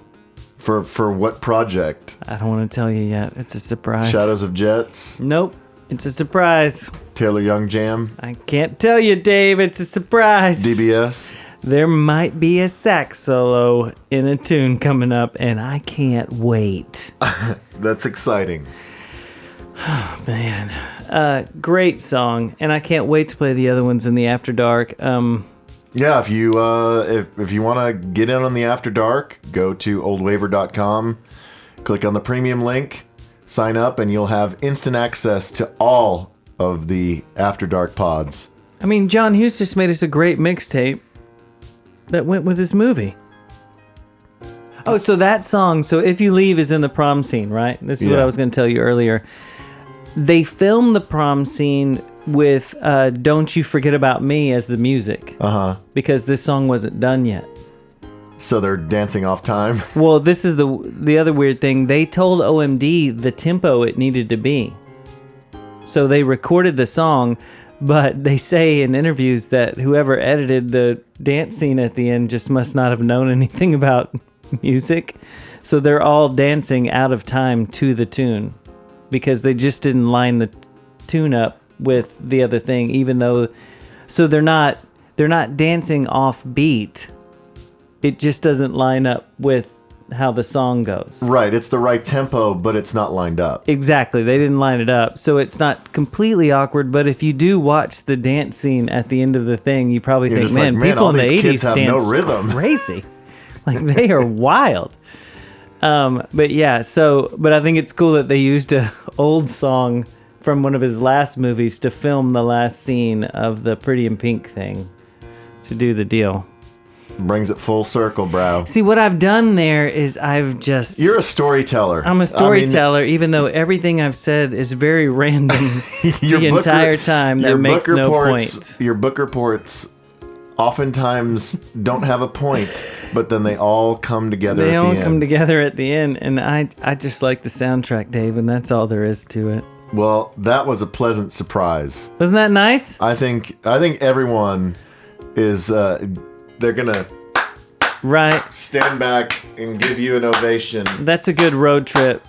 For what project? I don't want to tell you yet. It's a surprise. Shadows of Jets? Nope. It's a surprise. Taylor Young Jam? I can't tell you, Dave. It's a surprise. DBS? There might be a sax solo in a tune coming up, and I can't wait. That's exciting. Man. Great song, and I can't wait to play the other ones in the After Dark. Yeah, if you if you want to get in on the After Dark, go to oldwaver.com, click on the premium link, sign up, and you'll have instant access to all of the After Dark pods. I mean, John Hughes just made us a great mixtape that went with his movie. Oh, so that song, so If You Leave is in the prom scene, right? This is what Yeah. I was going to tell you earlier. They filmed the prom scene with Don't You Forget About Me as the music. Because this song wasn't done yet. So they're dancing off time. Well, this is the other weird thing. They told OMD the tempo it needed to be. So they recorded the song, but they say in interviews that whoever edited the dance scene at the end just must not have known anything about music. So they're all dancing out of time to the tune because they just didn't line the tune up with the other thing, even though... So they're not dancing off beat. It just doesn't line up with how the song goes. Right, it's the right tempo, but it's not lined up. Exactly, they didn't line it up. So it's not completely awkward, but if you do watch the dance scene at the end of the thing, you probably think, man, people all in the these 80s kids have dance no rhythm. crazy. Like, they are wild. But yeah, but I think it's cool that they used an old song from one of his last movies to film the last scene of the Pretty in Pink thing to do the deal. Brings it full circle, bro. See, what I've done there is You're a storyteller. I'm a storyteller, even though everything I've said is very random the entire time. That makes no point. Your book reports oftentimes don't have a point, but then they all come together at the end. They all come together at the end, and I just like the soundtrack, Dave, and that's all there is to it. Well, that was a pleasant surprise. Wasn't that nice? I think everyone is... they're gonna stand back and give you an ovation. That's a good road trip.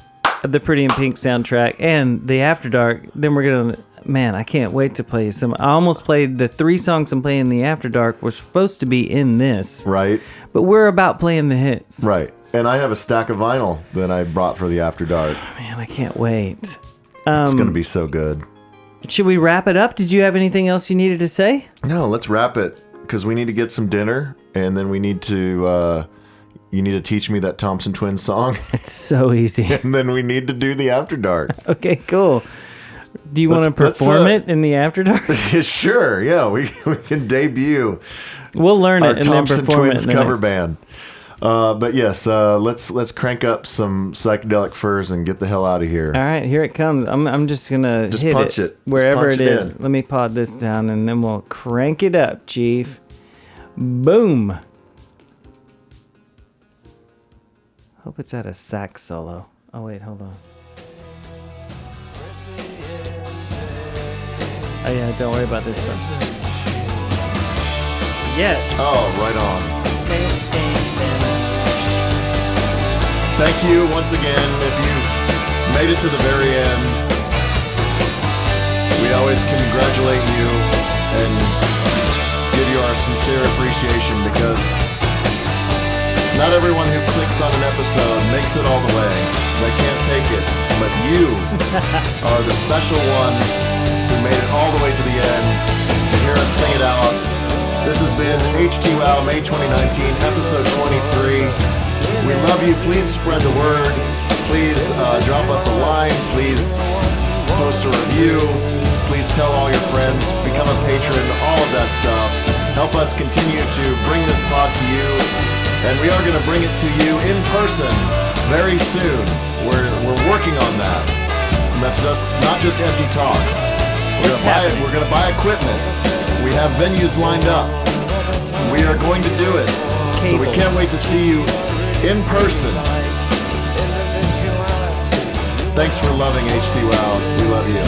The Pretty in Pink soundtrack and the After Dark. Then we're gonna, man, I can't wait to play some. I almost played the 3 songs I'm playing in the After Dark were supposed to be in this, right? But we're about playing the hits, right? And I have a stack of vinyl that I brought for the After Dark. Man, I can't wait. It's gonna be so good. Should we wrap it up? Did you have anything else you needed to say? No, let's wrap it. Because we need to get some dinner, and then we need to, you need to teach me that Thompson Twins song. It's so easy. And then we need to do the After Dark. Okay, cool. Do you want to perform it in the After Dark? Sure, yeah, we can debut. We'll learn it and Thompson then perform Twins it in cover band. But yes, let's crank up some psychedelic furs and get the hell out of here. All right, here it comes. I'm just gonna hit punch it wherever punch it is. in. Let me pod this down and then we'll crank it up, Chief. Boom. Hope it's at a sax solo. Oh wait, hold on. Oh yeah, don't worry about this one. Yes. Oh, right on. Thank you once again if you've made it to the very end. We always congratulate you and give you our sincere appreciation because not everyone who clicks on an episode makes it all the way. They can't take it. But you are the special one who made it all the way to the end to hear us sing it out. This has been Htwow May 2019, episode 23. We love you. Please spread the word. Please drop us a line. Please post a review. Please tell all your friends. Become a patron. All of that stuff. Help us continue to bring this pod to you. And we are going to bring it to you in person very soon. We're working on that. And that's not just empty talk. We're going to buy equipment. We have venues lined up. We are going to do it. So we can't wait to see you in person. Thanks for loving HTWOW. We love you.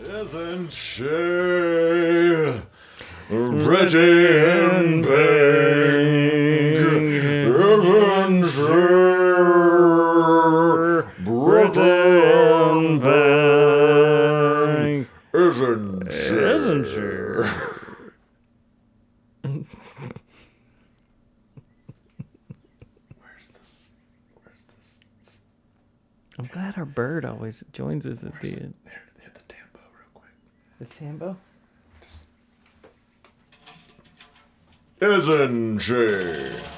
Isn't she pretty in pink? Isn't she pretty in pink? Isn't she? Where's this? I'm glad our bird always joins us at the end. Hit the tempo real quick. The tempo? Isn't she?